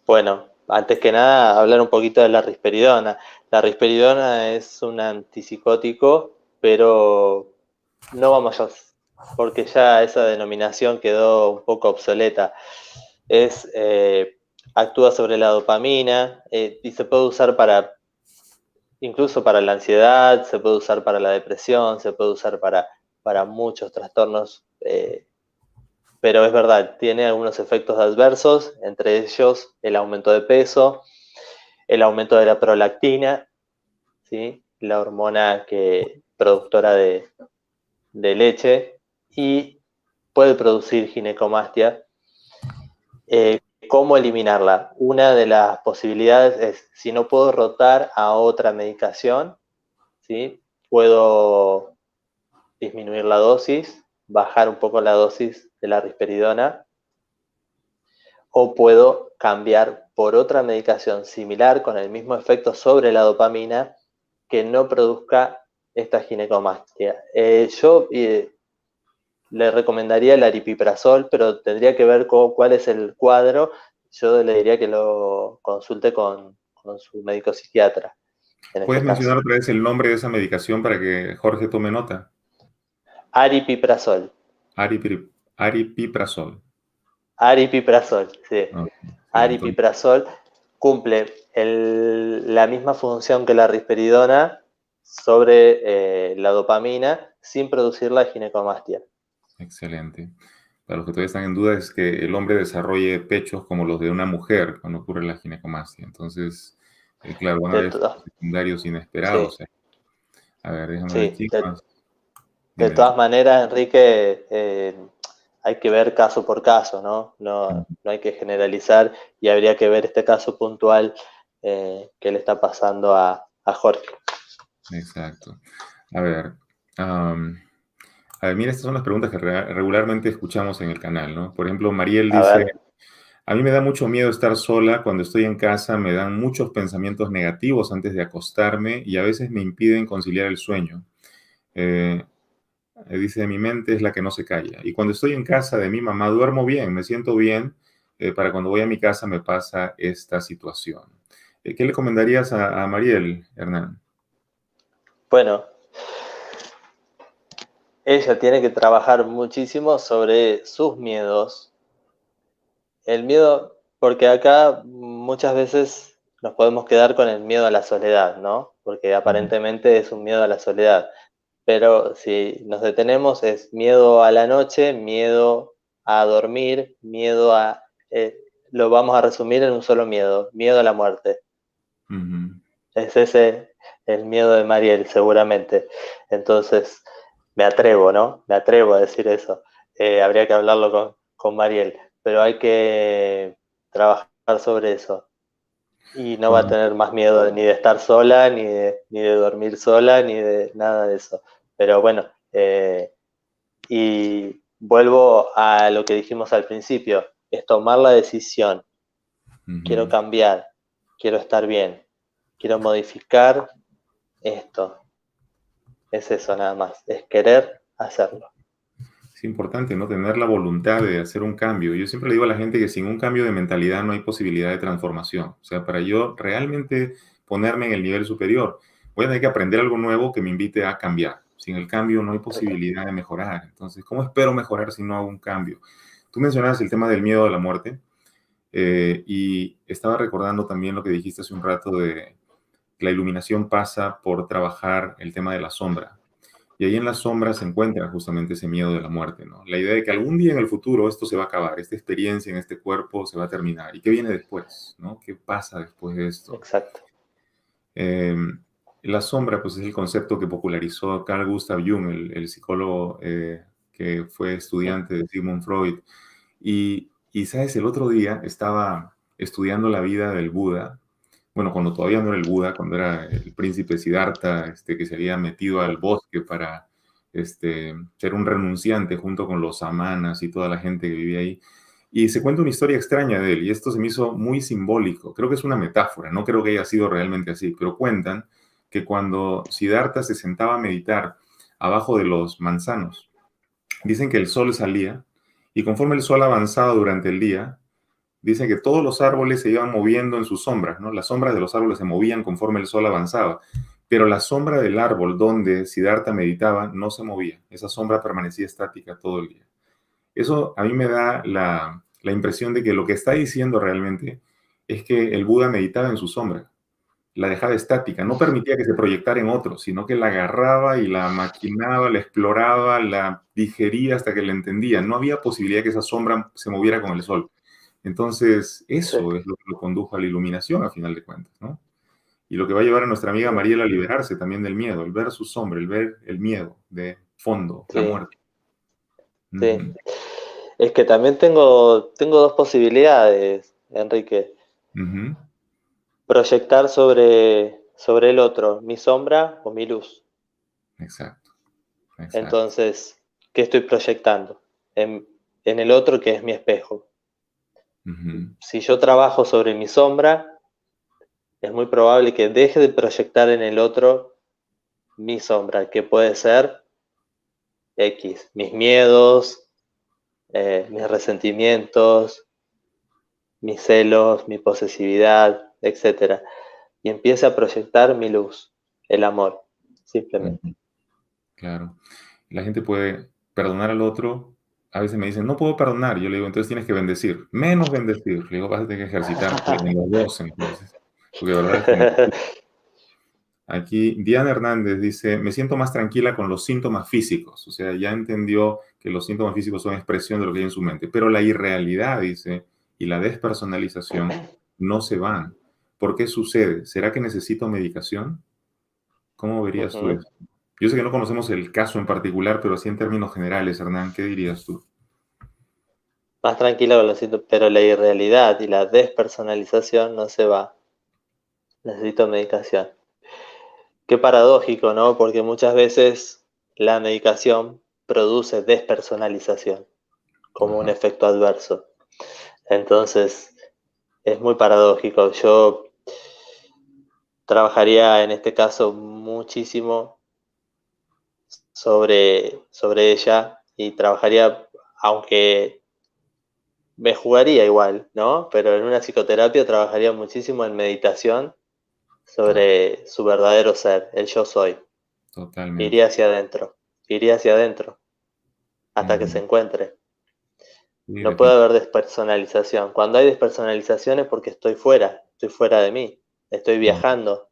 Bueno, antes que nada, hablar un poquito de la risperidona. La risperidona es un antipsicótico, pero no vamos a, porque ya esa denominación quedó un poco obsoleta. Es actúa sobre la dopamina y se puede usar incluso para la ansiedad, se puede usar para la depresión, se puede usar para muchos trastornos, pero es verdad, tiene algunos efectos adversos, entre ellos el aumento de peso, el aumento de la prolactina, ¿sí? La hormona productora de leche, y puede producir ginecomastia. ¿Cómo eliminarla? Una de las posibilidades es, si no puedo rotar a otra medicación, ¿sí? Puedo disminuir la dosis, bajar un poco la dosis de la risperidona, o puedo cambiar por otra medicación similar con el mismo efecto sobre la dopamina que no produzca esta ginecomastia. Yo le recomendaría el aripiprazol, pero tendría que ver cuál es el cuadro. Yo le diría que lo consulte con su médico psiquiatra en ¿Puedes este caso. mencionar otra vez el nombre de esa medicación para que Jorge tome nota? Aripiprazol. Aripiprazol. Aripiprazol, sí. Ok, sí, entonces, Aripiprazol cumple la misma función que la risperidona sobre la dopamina sin producir la ginecomastia. excelente. Para los que todavía están en duda, es que el hombre desarrolle pechos como los de una mujer cuando ocurre la ginecomastia. Entonces, claro, van a De haber efectos todas, secundarios sí, inesperados. A ver, déjame ver sí. aquí más. De Dime, dime. todas maneras, Enrique, hay que ver caso por caso, ¿no? Ujú, No hay que generalizar, y habría que ver este caso puntual que le está pasando a Jorge. exacto. A ver, am, a ver, mira, estas son las preguntas que regularmente escuchamos en el canal, ¿no? Por ejemplo, Mariel A dice, ver, a mí me da mucho miedo estar sola. Cuando estoy en casa me dan muchos pensamientos negativos antes de acostarme y a veces me impiden conciliar el sueño. Eh, dice, mi mente es la que no se calla. Y cuando estoy en casa de mi mamá duermo bien, me siento bien. Para cuando voy a mi casa me pasa esta situación. ¿Qué le recomendarías a Mariel, Hernán? bueno, ella tiene que trabajar muchísimo sobre sus miedos. El miedo, porque acá muchas veces nos podemos quedar con el miedo a la soledad, ¿no? Porque Ujú, aparentemente es un miedo a la soledad. Pero si nos detenemos, es miedo a la noche, miedo a dormir, miedo a... lo vamos a resumir en un solo miedo, miedo a la muerte. ujú. Es ese el miedo de Mariel, seguramente. Entonces, me atrevo, ¿no? Me atrevo a decir eso. Habría que hablarlo con Mariel, pero hay que trabajar sobre eso. Y no va a Bueno, tener más miedo ni de estar sola, ni de dormir sola, ni de nada de eso. Pero bueno, y vuelvo a lo que dijimos al principio, es tomar la decisión. Quiero ujú. cambiar, quiero estar bien, quiero modificar esto. Es eso nada más, es querer hacerlo. Es importante, ¿no? Tener la voluntad de hacer un cambio. Yo siempre le digo a la gente que sin un cambio de mentalidad no hay posibilidad de transformación. O sea, para yo realmente ponerme en el nivel superior, voy a tener que aprender algo nuevo que me invite a cambiar. Sin el cambio no hay posibilidad de mejorar. Entonces, ¿cómo espero mejorar si no hago un cambio? Tú mencionabas el tema del miedo a la muerte y estaba recordando también lo que dijiste hace un rato de que la iluminación pasa por trabajar el tema de la sombra. Y ahí en la sombra se encuentra justamente ese miedo de la muerte, ¿no? La idea de que algún día en el futuro esto se va a acabar, esta experiencia en este cuerpo se va a terminar. ¿Y qué viene después, no? ¿Qué pasa después de esto? Exacto. Eh, la sombra, pues es el concepto que popularizó Carl Gustav Jung, el psicólogo que fue estudiante de Sigmund Freud. ¿Sabes? El otro día estaba estudiando la vida del Buda, bueno, cuando todavía no era el Buda, cuando era el príncipe Siddhartha, que se había metido al bosque para ser un renunciante junto con los samanas y toda la gente que vivía ahí. Y se cuenta una historia extraña de él, y esto se me hizo muy simbólico. Creo que es una metáfora, no creo que haya sido realmente así, pero cuentan que cuando Siddhartha se sentaba a meditar abajo de los manzanos, dicen que el sol salía, y conforme el sol avanzaba durante el día, dicen que todos los árboles se iban moviendo en sus sombras, ¿no? Las sombras de los árboles se movían conforme el sol avanzaba, pero la sombra del árbol donde Siddhartha meditaba no se movía, esa sombra permanecía estática todo el día. Eso a mí me da la impresión de que lo que está diciendo realmente es que el Buda meditaba en su sombra, la dejaba estática, no permitía que se proyectara en otro, sino que la agarraba y la maquinaba, la exploraba, la digería hasta que la entendía. No había posibilidad que esa sombra se moviera con el sol. Entonces, Sí, eso es lo que lo condujo a la iluminación, a final de cuentas, ¿no? Y lo que va a llevar a nuestra amiga sí, Mariela a liberarse también del miedo, el ver su sombra, el ver el miedo de fondo, la sí, muerte. sí. Ujú, Es que también tengo dos posibilidades, Enrique. ujú. Proyectar sobre el otro, mi sombra o mi luz. Exacto, exacto. Entonces, ¿qué estoy proyectando? En el otro que es mi espejo. Ujú, Si yo trabajo sobre mi sombra, es muy probable que deje de proyectar en el otro mi sombra, que puede ser X, mis miedos, mis resentimientos, mis celos, mi posesividad, etcétera, y empiece a proyectar mi luz, el amor, simplemente. ujú. Claro. La gente puede perdonar al otro. A veces me dicen, no puedo perdonar. Yo le digo, entonces tienes que bendecir. Menos bendecir. Le digo, vas a tener que ejercitarte en los dos, entonces. Porque de verdad es que necesito. Aquí Diana Hernández dice, me siento más tranquila con los síntomas físicos. O sea, ya entendió que los síntomas físicos son expresión de lo que hay en su mente. Pero la irrealidad, dice, y la despersonalización no se van. ¿Por qué sucede? ¿Será que necesito medicación? ¿Cómo verías tú Ujú. eso? Yo sé que no conocemos el caso en particular, pero así en términos generales, Hernán, ¿qué dirías tú? Más tranquila con los síntomas, pero la irrealidad y la despersonalización no se va. Necesito medicación. Qué paradójico, ¿no? Porque muchas veces la medicación produce despersonalización como un Ajá. efecto adverso. Entonces, es muy paradójico. Yo trabajaría en este caso muchísimo sobre ella y trabajaría, aunque me jugaría igual, ¿no? Pero en una psicoterapia trabajaría muchísimo en meditación Claro, sobre su verdadero ser, el yo soy. totalmente. Iría hacia adentro, iría hacia adentro hasta que se Ujú. encuentre. Sí, No puede haber despersonalización. Cuando hay despersonalización es porque estoy fuera de mí, estoy viajando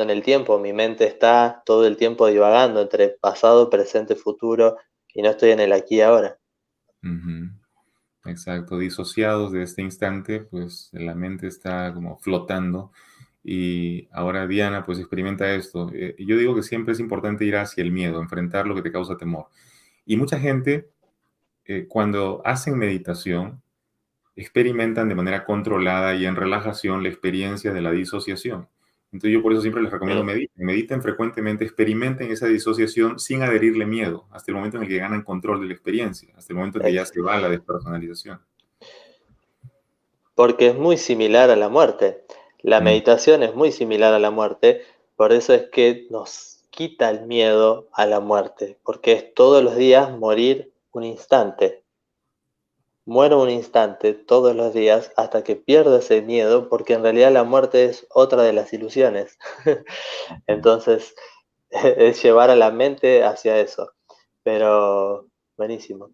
en el tiempo, mi mente está todo el tiempo divagando entre pasado, presente, futuro y no estoy en el aquí y ahora. Ujú. Exacto, disociados de este instante, pues la mente está como flotando y ahora Diana pues experimenta esto. Yo digo que siempre es importante ir hacia el miedo, enfrentar lo que te causa temor. Y mucha gente cuando hacen meditación experimentan de manera controlada y en relajación la experiencia de la disociación. Entonces yo por eso siempre les recomiendo Mm, mediten, mediten frecuentemente, experimenten esa disociación sin adherirle miedo, hasta el momento en el que ganan control de la experiencia, hasta el momento en que ya ex- se va la despersonalización. Porque es muy similar a la muerte. La Mm, meditación es muy similar a la muerte, por eso es que nos quita el miedo a la muerte, porque es todos los días morir un instante. Muero un instante todos los días hasta que pierdo ese miedo, porque en realidad la muerte es otra de las ilusiones. ujú. Entonces, es llevar a la mente hacia eso. Pero, buenísimo.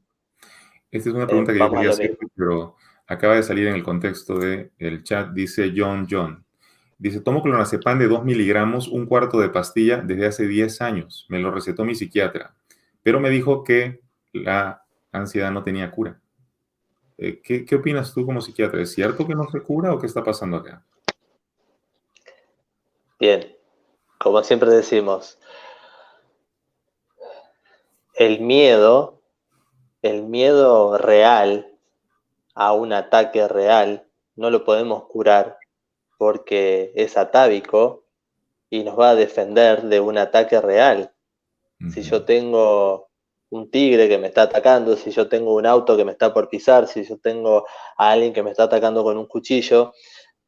Esta es una pregunta que yo Vamos a quería lo hacerte, mismo. pero acaba de salir en el contexto del chat, dice John John. Dice, tomo clonazepam de 2 miligramos, un cuarto de pastilla desde hace 10 años. Me lo recetó mi psiquiatra, pero me dijo que la ansiedad no tenía cura. ¿Qué opinas tú como psiquiatra? ¿Es cierto que no se cura o qué está pasando acá? Bien, como siempre decimos, el miedo, el miedo real a un ataque real, no lo podemos curar porque es atávico y nos va a defender de un ataque real. Si Ujú, yo tengo un tigre que me está atacando, si yo tengo un auto que me está por pisar, si yo tengo a alguien que me está atacando con un cuchillo,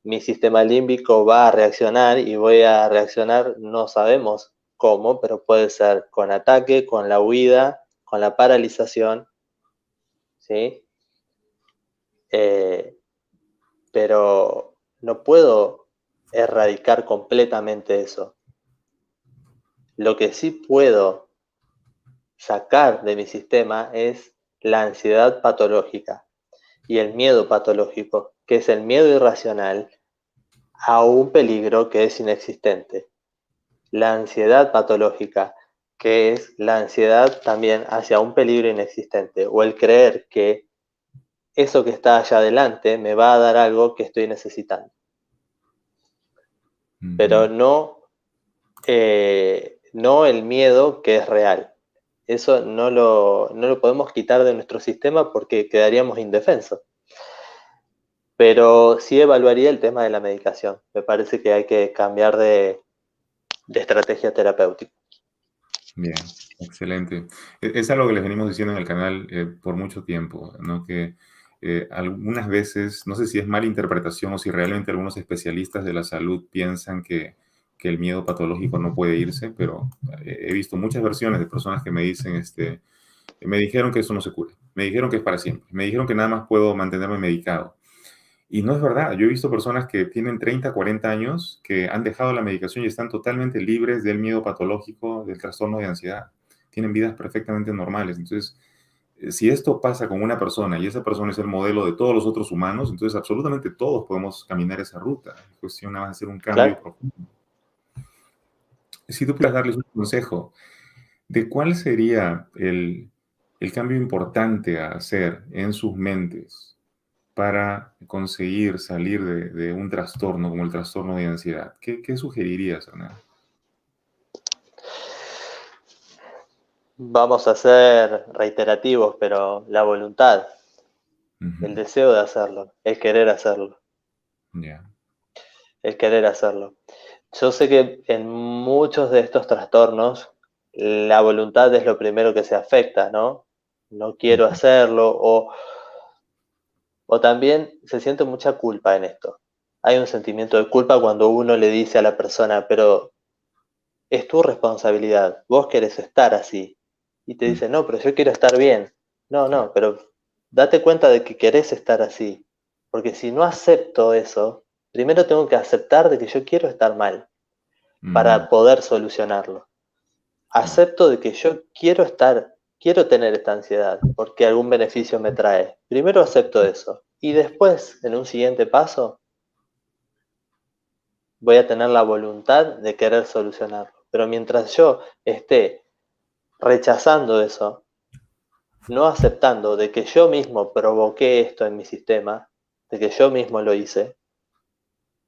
mi sistema límbico va a reaccionar y voy a reaccionar, no sabemos cómo, pero puede ser con ataque, con la huida, con la paralización, ¿sí? Eh, pero no puedo erradicar completamente eso. Lo que sí puedo sacar de mi sistema es la ansiedad patológica y el miedo patológico, que es el miedo irracional, a un peligro que es inexistente. La ansiedad patológica, que es la ansiedad también hacia un peligro inexistente, o el creer que eso que está allá adelante me va a dar algo que estoy necesitando. Pero no el miedo que es real. Eso no lo podemos quitar de nuestro sistema porque quedaríamos indefensos. Pero sí evaluaría el tema de la medicación. Me parece que hay que cambiar de estrategia terapéutica. Bien, excelente. Es algo que les venimos diciendo en el canal por mucho tiempo, ¿no? Que algunas veces, no sé si es mala interpretación o si realmente algunos especialistas de la salud piensan que el miedo patológico no puede irse, pero he visto muchas versiones de personas que me dicen, me dijeron que eso no se cura, me dijeron que es para siempre, me dijeron que nada más puedo mantenerme medicado. Y no es verdad. Yo he visto personas que tienen 30, 40 años que han dejado la medicación y están totalmente libres del miedo patológico, del trastorno de ansiedad. Tienen vidas perfectamente normales. Entonces, si esto pasa con una persona y esa persona es el modelo de todos los otros humanos, entonces absolutamente todos podemos caminar esa ruta. Es cuestión nada más de hacer un cambio Claro. profundo. Si tú pudieras darles un consejo de cuál sería el cambio importante a hacer en sus mentes para conseguir salir de un trastorno como el trastorno de ansiedad, ¿qué sugerirías, Hernán? Vamos a ser reiterativos, pero la voluntad, el Ujú. deseo de hacerlo, el querer hacerlo, Ya. el querer hacerlo. Yo sé que en muchos de estos trastornos la voluntad es lo primero que se afecta, ¿no? No quiero Ujú. hacerlo o también se siente mucha culpa en esto. Hay un sentimiento de culpa cuando uno le dice a la persona, pero es tu responsabilidad, vos querés estar así. Y te Mm. dice, no, pero yo quiero estar bien. No, Claro. no, pero date cuenta de que querés estar así. Porque si no acepto eso, primero tengo que aceptar de que yo quiero estar mal Mm. para poder solucionarlo. Claro. Acepto de que yo quiero tener esta ansiedad porque algún beneficio me trae. Primero acepto eso. Y después, en un siguiente paso, voy a tener la voluntad de querer solucionarlo. Pero mientras yo esté rechazando eso, no aceptando de que yo mismo provoqué esto en mi sistema, de que yo mismo lo hice,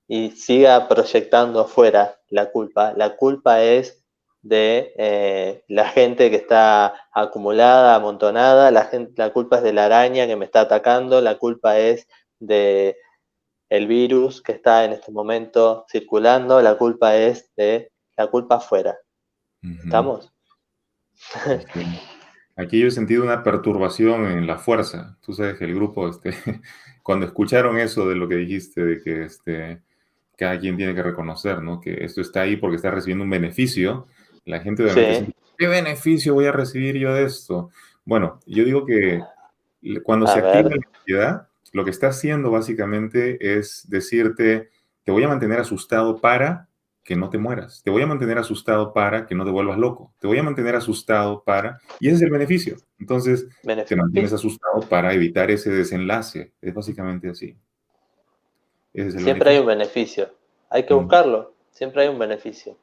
y siga proyectando afuera la culpa es de la gente que está acumulada, amontonada, la culpa es de la araña que me está atacando, la culpa es de el virus que está en este momento circulando, la culpa es de la culpa afuera. Ujú. ¿Estamos? Sí. Aquí yo he sentido una perturbación en la fuerza. Tú sabes que el grupo, cuando escucharon eso de lo que dijiste, de que cada quien tiene que reconocer, ¿no? Que esto está ahí porque está recibiendo un beneficio, la gente obviamente Sí, siente, ¿qué beneficio voy a recibir yo de esto? Bueno, yo digo que cuando se a activa ver, la ansiedad, lo que está haciendo básicamente es decirte, te voy a mantener asustado para que no te mueras, te voy a mantener asustado para que no te vuelvas loco, te voy a mantener asustado para, y ese es el beneficio. Entonces, te mantienes sí, asustado para evitar ese desenlace. Es básicamente así. Ese es el siempre hay beneficio. un beneficio. Hay que Mm. buscarlo, siempre hay un beneficio.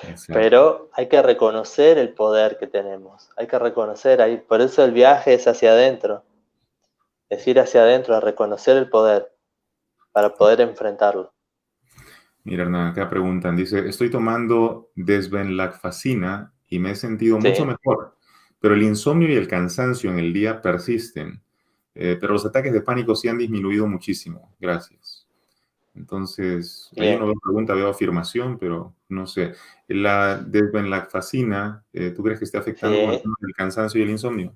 Exacto. Pero hay que reconocer el poder que tenemos, hay que reconocer ahí, por eso el viaje es hacia adentro, es ir hacia adentro a reconocer el poder para poder enfrentarlo. Mira, Hernán, acá preguntan, dice, estoy tomando desvenlafaxina y me he sentido mucho Sí, mejor, pero el insomnio y el cansancio en el día persisten. Pero los ataques de pánico sí han disminuido muchísimo. Gracias. Entonces, ahí yo no bien. veo pregunta, veo afirmación, pero no sé. La desvenlafaxina, ¿tú crees que está afectando con el Sí. tema del cansancio y el insomnio?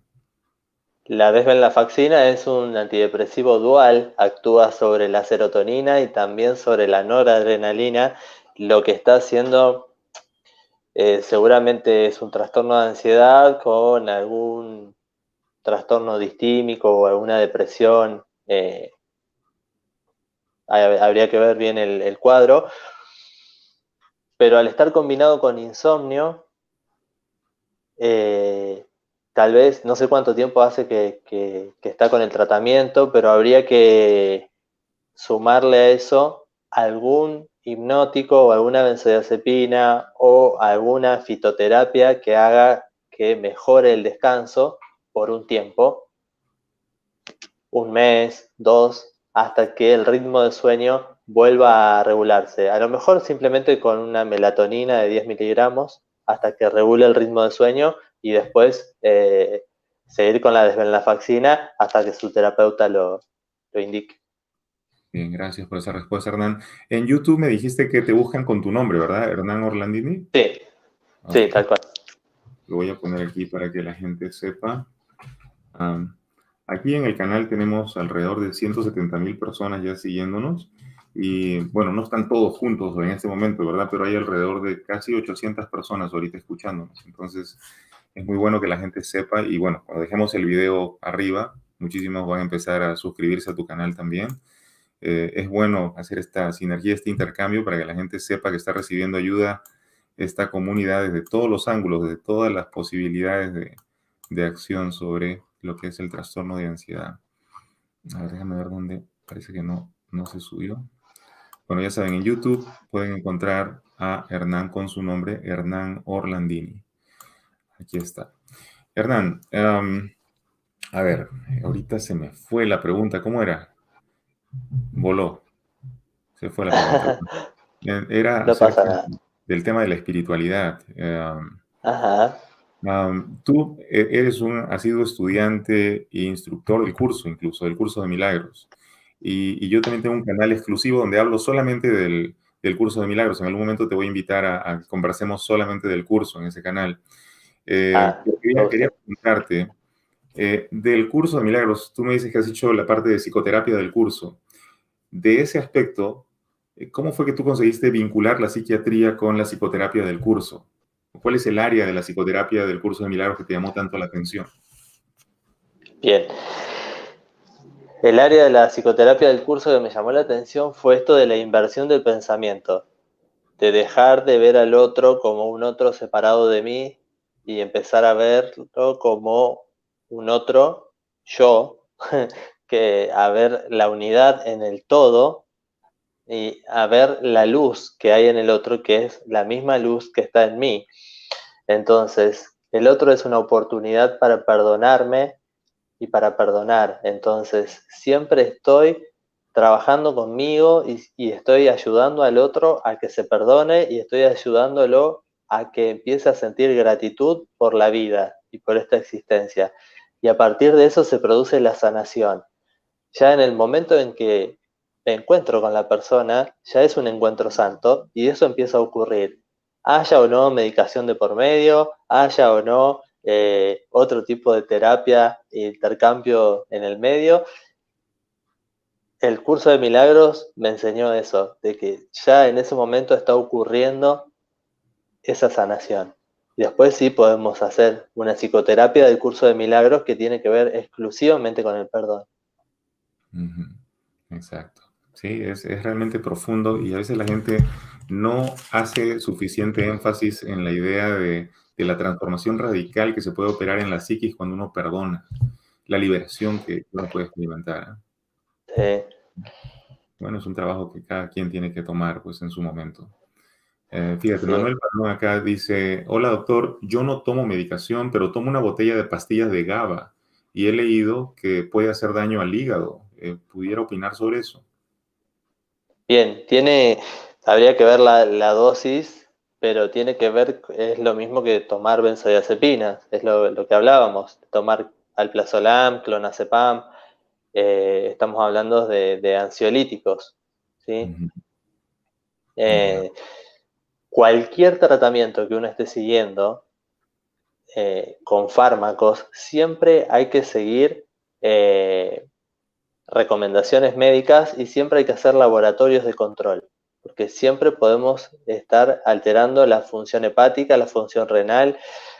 La desvenlafaxina es un antidepresivo dual, actúa sobre la serotonina y también sobre la noradrenalina. Lo que está haciendo seguramente es un trastorno de ansiedad con algún trastorno distímico o alguna depresión. Habría que ver bien el cuadro, pero al estar combinado con insomnio, eh, tal vez, no sé cuánto tiempo hace que está con el tratamiento, pero habría que sumarle a eso algún hipnótico o alguna benzodiazepina o alguna fitoterapia que haga que mejore el descanso por un tiempo, un mes, dos, hasta que el ritmo de sueño vuelva a regularse. A lo mejor simplemente con una melatonina de 10 miligramos hasta que regule el ritmo de sueño y después seguir con la desvenlafaxina hasta que su terapeuta lo indique. Bien, gracias por esa respuesta, Hernán. En YouTube me dijiste que te buscan con tu nombre, ¿verdad? Hernán Orlandini. Sí, Ok, sí, tal cual. lo voy a poner aquí para que la gente sepa. Um, Aquí en el canal tenemos alrededor de 170,000 personas ya siguiéndonos y bueno, no están todos juntos en este momento, ¿verdad? Pero hay alrededor de casi 800 personas ahorita escuchándonos. Entonces, es muy bueno que la gente sepa y bueno, cuando dejemos el video arriba, muchísimos van a empezar a suscribirse a tu canal también. Es bueno hacer esta sinergia, este intercambio para que la gente sepa que está recibiendo ayuda esta comunidad desde todos los ángulos, desde todas las posibilidades de acción sobre lo que es el trastorno de ansiedad. A ver, déjame ver dónde, parece que no se subió. Bueno, ya saben, en YouTube pueden encontrar a Hernán con su nombre, Hernán Orlandini. Aquí está. Hernán, a ver, ahorita se me fue la pregunta, ¿cómo era? Voló, se fue la pregunta. Era No pasa acerca nada. del tema de la espiritualidad. Ajá. Tú has sido estudiante e instructor del curso, incluso del curso de milagros. Y yo también tengo un canal exclusivo donde hablo solamente del curso de milagros. En algún momento te voy a invitar a que conversemos solamente del curso en ese canal. Ah, me Quería gusta. preguntarte, del curso de milagros, tú me dices que has hecho la parte de psicoterapia del curso. De ese aspecto, ¿cómo fue que tú conseguiste vincular la psiquiatría con la psicoterapia del curso? ¿Cuál es el área de la psicoterapia del curso de milagros que te llamó tanto la atención? Bien. El área de la psicoterapia del curso que me llamó la atención fue esto de la inversión del pensamiento, de dejar de ver al otro como un otro separado de mí y empezar a verlo como un otro yo, que a ver la unidad en el todo y a ver la luz que hay en el otro, que es la misma luz que está en mí. Entonces, el otro es una oportunidad para perdonarme y para perdonar. Entonces, siempre estoy trabajando conmigo y estoy ayudando al otro a que se perdone y estoy ayudándolo a que empiece a sentir gratitud por la vida y por esta existencia. Y a partir de eso se produce la sanación. Ya en el momento en que me encuentro con la persona, ya es un encuentro santo y eso empieza a ocurrir. Haya o no medicación de por medio, haya o no otro tipo de terapia e intercambio en el medio. El curso de milagros me enseñó eso, de que ya en ese momento está ocurriendo esa sanación. Y después sí podemos hacer una psicoterapia del curso de milagros que tiene que ver exclusivamente con el perdón. Ujú, exacto. Sí, es realmente profundo y a veces la gente no hace suficiente énfasis en la idea de la transformación radical que se puede operar en la psiquis cuando uno perdona, la liberación que uno puede experimentar. Eh, Bueno, es un trabajo que cada quien tiene que tomar pues en su momento. Fíjate, sí. Manuel Palma acá dice, hola doctor, yo no tomo medicación, pero tomo una botella de pastillas de GABA y he leído que puede hacer daño al hígado. ¿Pudiera opinar sobre eso? Bien, habría que ver la dosis, pero tiene que ver, es lo mismo que tomar benzodiazepinas, es lo que hablábamos, tomar alprazolam, clonazepam, estamos hablando de ansiolíticos, ¿sí? Ujú, ya. Eh, Cualquier tratamiento que uno esté siguiendo con fármacos, siempre hay que seguir recomendaciones médicas y siempre hay que hacer laboratorios de control, porque siempre podemos estar alterando la función hepática, la función renal,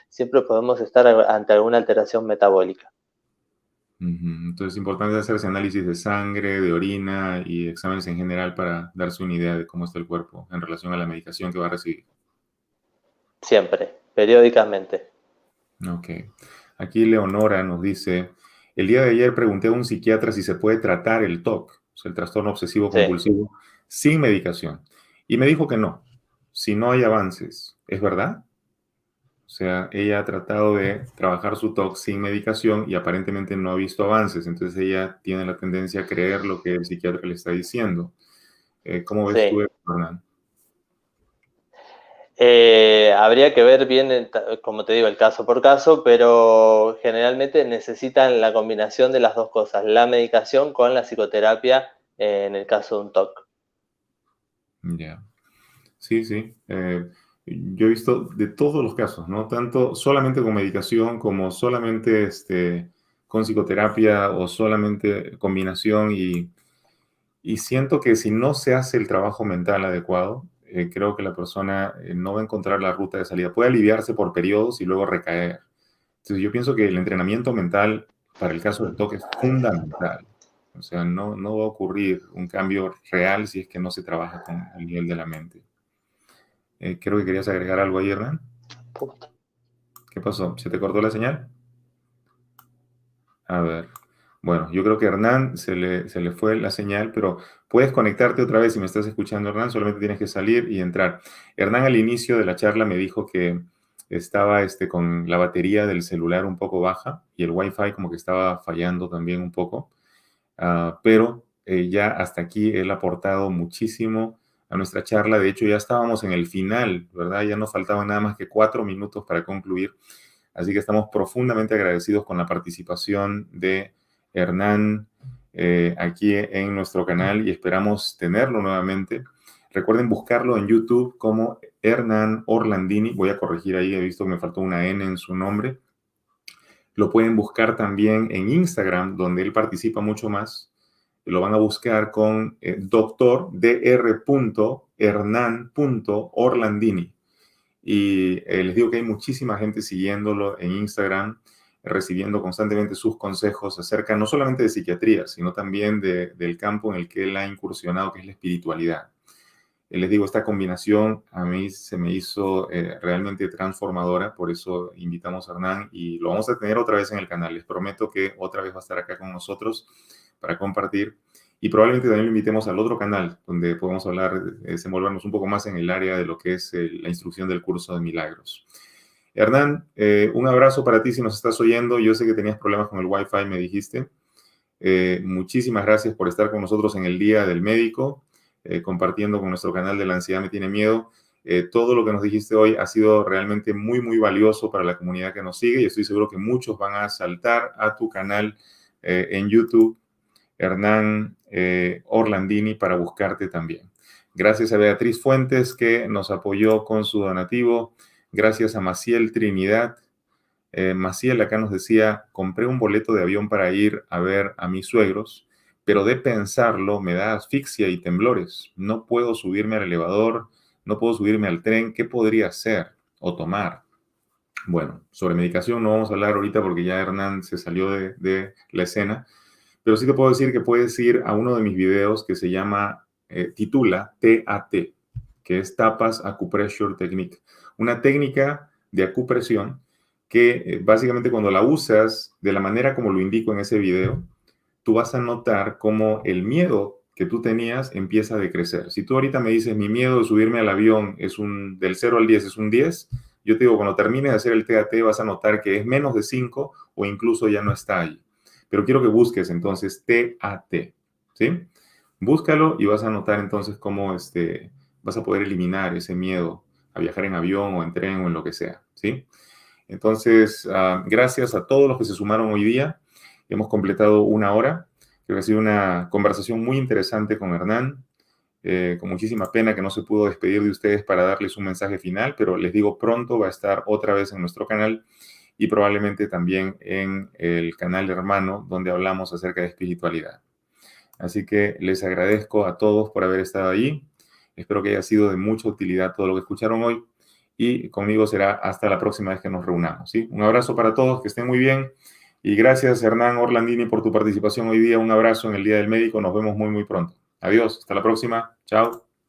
siempre podemos estar ante alguna alteración metabólica. Ujú. Entonces es importante hacer ese análisis de sangre, de orina y exámenes en general para darse una idea de cómo está el cuerpo en relación a la medicación que va a recibir. Siempre, periódicamente. Ok. Aquí Leonora nos dice, el día de ayer pregunté a un psiquiatra si se puede tratar el TOC. sea, el trastorno obsesivo Sí. compulsivo, sin medicación. Y me dijo que no, si no hay avances. ¿Es verdad? O sea, ella ha tratado de trabajar su TOC sin medicación y aparentemente no ha visto avances. Entonces ella tiene la tendencia a creer lo que el psiquiatra le está diciendo. ¿Cómo ves tú, Sí. Hernán? Habría que ver bien, como te digo, el caso por caso, pero generalmente necesitan la combinación de las dos cosas, la medicación con la psicoterapia en el caso de un TOC. Ya. Sí, sí. Yo he visto de todos los casos, ¿no? Tanto solamente con medicación como solamente con psicoterapia o solamente combinación y siento que si no se hace el trabajo mental adecuado, creo que la persona no va a encontrar la ruta de salida. Puede aliviarse por periodos y luego recaer. Entonces yo pienso que el entrenamiento mental para el caso del TOC es fundamental. O sea, no va a ocurrir un cambio real si es que no se trabaja con el nivel de la mente. Creo que querías agregar algo ahí, Hernán. Justo. ¿Qué pasó? ¿Se te cortó la señal? A ver. Bueno, yo creo que a Hernán se le fue la señal, pero puedes conectarte otra vez si me estás escuchando, Hernán. Solamente tienes que salir y entrar. Hernán al inicio de la charla me dijo que estaba con la batería del celular un poco baja y el Wi-Fi como que estaba fallando también un poco. Pero ya hasta aquí él ha aportado muchísimo a nuestra charla. De hecho, ya estábamos en el final, ¿verdad? Ya nos faltaban nada más que 4 minutos para concluir. Así que estamos profundamente agradecidos con la participación de Hernán aquí en nuestro canal y esperamos tenerlo nuevamente. Recuerden buscarlo en YouTube como Hernán Orlandini. Voy a corregir ahí, he visto que me faltó una N en su nombre. Lo pueden buscar también en Instagram, donde él participa mucho más. Lo van a buscar con Dr. Dr. Hernán Orlandini. Y les digo que hay muchísima gente siguiéndolo en Instagram, recibiendo constantemente sus consejos acerca no solamente de psiquiatría, sino también del campo en el que él ha incursionado, que es la espiritualidad. Les digo, esta combinación a mí se me hizo realmente transformadora, por eso invitamos a Hernán y lo vamos a tener otra vez en el canal. Les prometo que otra vez va a estar acá con nosotros para compartir y probablemente también lo invitemos al otro canal donde podemos hablar, desenvolvernos un poco más en el área de lo que es la instrucción del curso de milagros. Hernán, un abrazo para ti si nos estás oyendo. Yo sé que tenías problemas con el Wi-Fi, me dijiste. Muchísimas gracias por estar con nosotros en el Día del Médico, compartiendo con nuestro canal de La Ansiedad Me Tiene Miedo. Todo lo que nos dijiste hoy ha sido realmente muy, muy valioso para la comunidad que nos sigue y estoy seguro que muchos van a saltar a tu canal en YouTube, Hernán Orlandini, para buscarte también. Gracias a Beatriz Fuentes que nos apoyó con su donativo. Gracias a Maciel Trinidad. Maciel acá nos decía, compré un boleto de avión para ir a ver a mis suegros, pero de pensarlo me da asfixia y temblores. No puedo subirme al elevador, no puedo subirme al tren. ¿Qué podría hacer o tomar? Bueno, sobre medicación no vamos a hablar ahorita porque ya Hernán se salió de la escena, pero sí te puedo decir que puedes ir a uno de mis videos que se llama, titula TAT, que es Tapas Acupressure Technique, una técnica de acupresión que básicamente cuando la usas de la manera como lo indico en ese video, tú vas a notar cómo el miedo que tú tenías empieza a decrecer. Si tú ahorita me dices, mi miedo de subirme al avión es del 0 al 10 es un 10, yo te digo, cuando termines de hacer el TAT vas a notar que es menos de 5 o incluso ya no está ahí. Pero quiero que busques entonces TAT, ¿sí? Búscalo y vas a notar entonces cómo vas a poder eliminar ese miedo a viajar en avión o en tren o en lo que sea, ¿sí? Entonces, gracias a todos los que se sumaron hoy día. Hemos completado 1 hora. Creo que ha sido una conversación muy interesante con Hernán. Con muchísima pena que no se pudo despedir de ustedes para darles un mensaje final, pero les digo, pronto va a estar otra vez en nuestro canal y probablemente también en el canal hermano donde hablamos acerca de espiritualidad. Así que les agradezco a todos por haber estado ahí. Espero que haya sido de mucha utilidad todo lo que escucharon hoy y conmigo será hasta la próxima vez que nos reunamos, ¿sí? Un abrazo para todos, que estén muy bien y gracias Hernán Orlandini por tu participación hoy día. Un abrazo en el Día del Médico. Nos vemos muy, muy pronto. Adiós, hasta la próxima. Chao.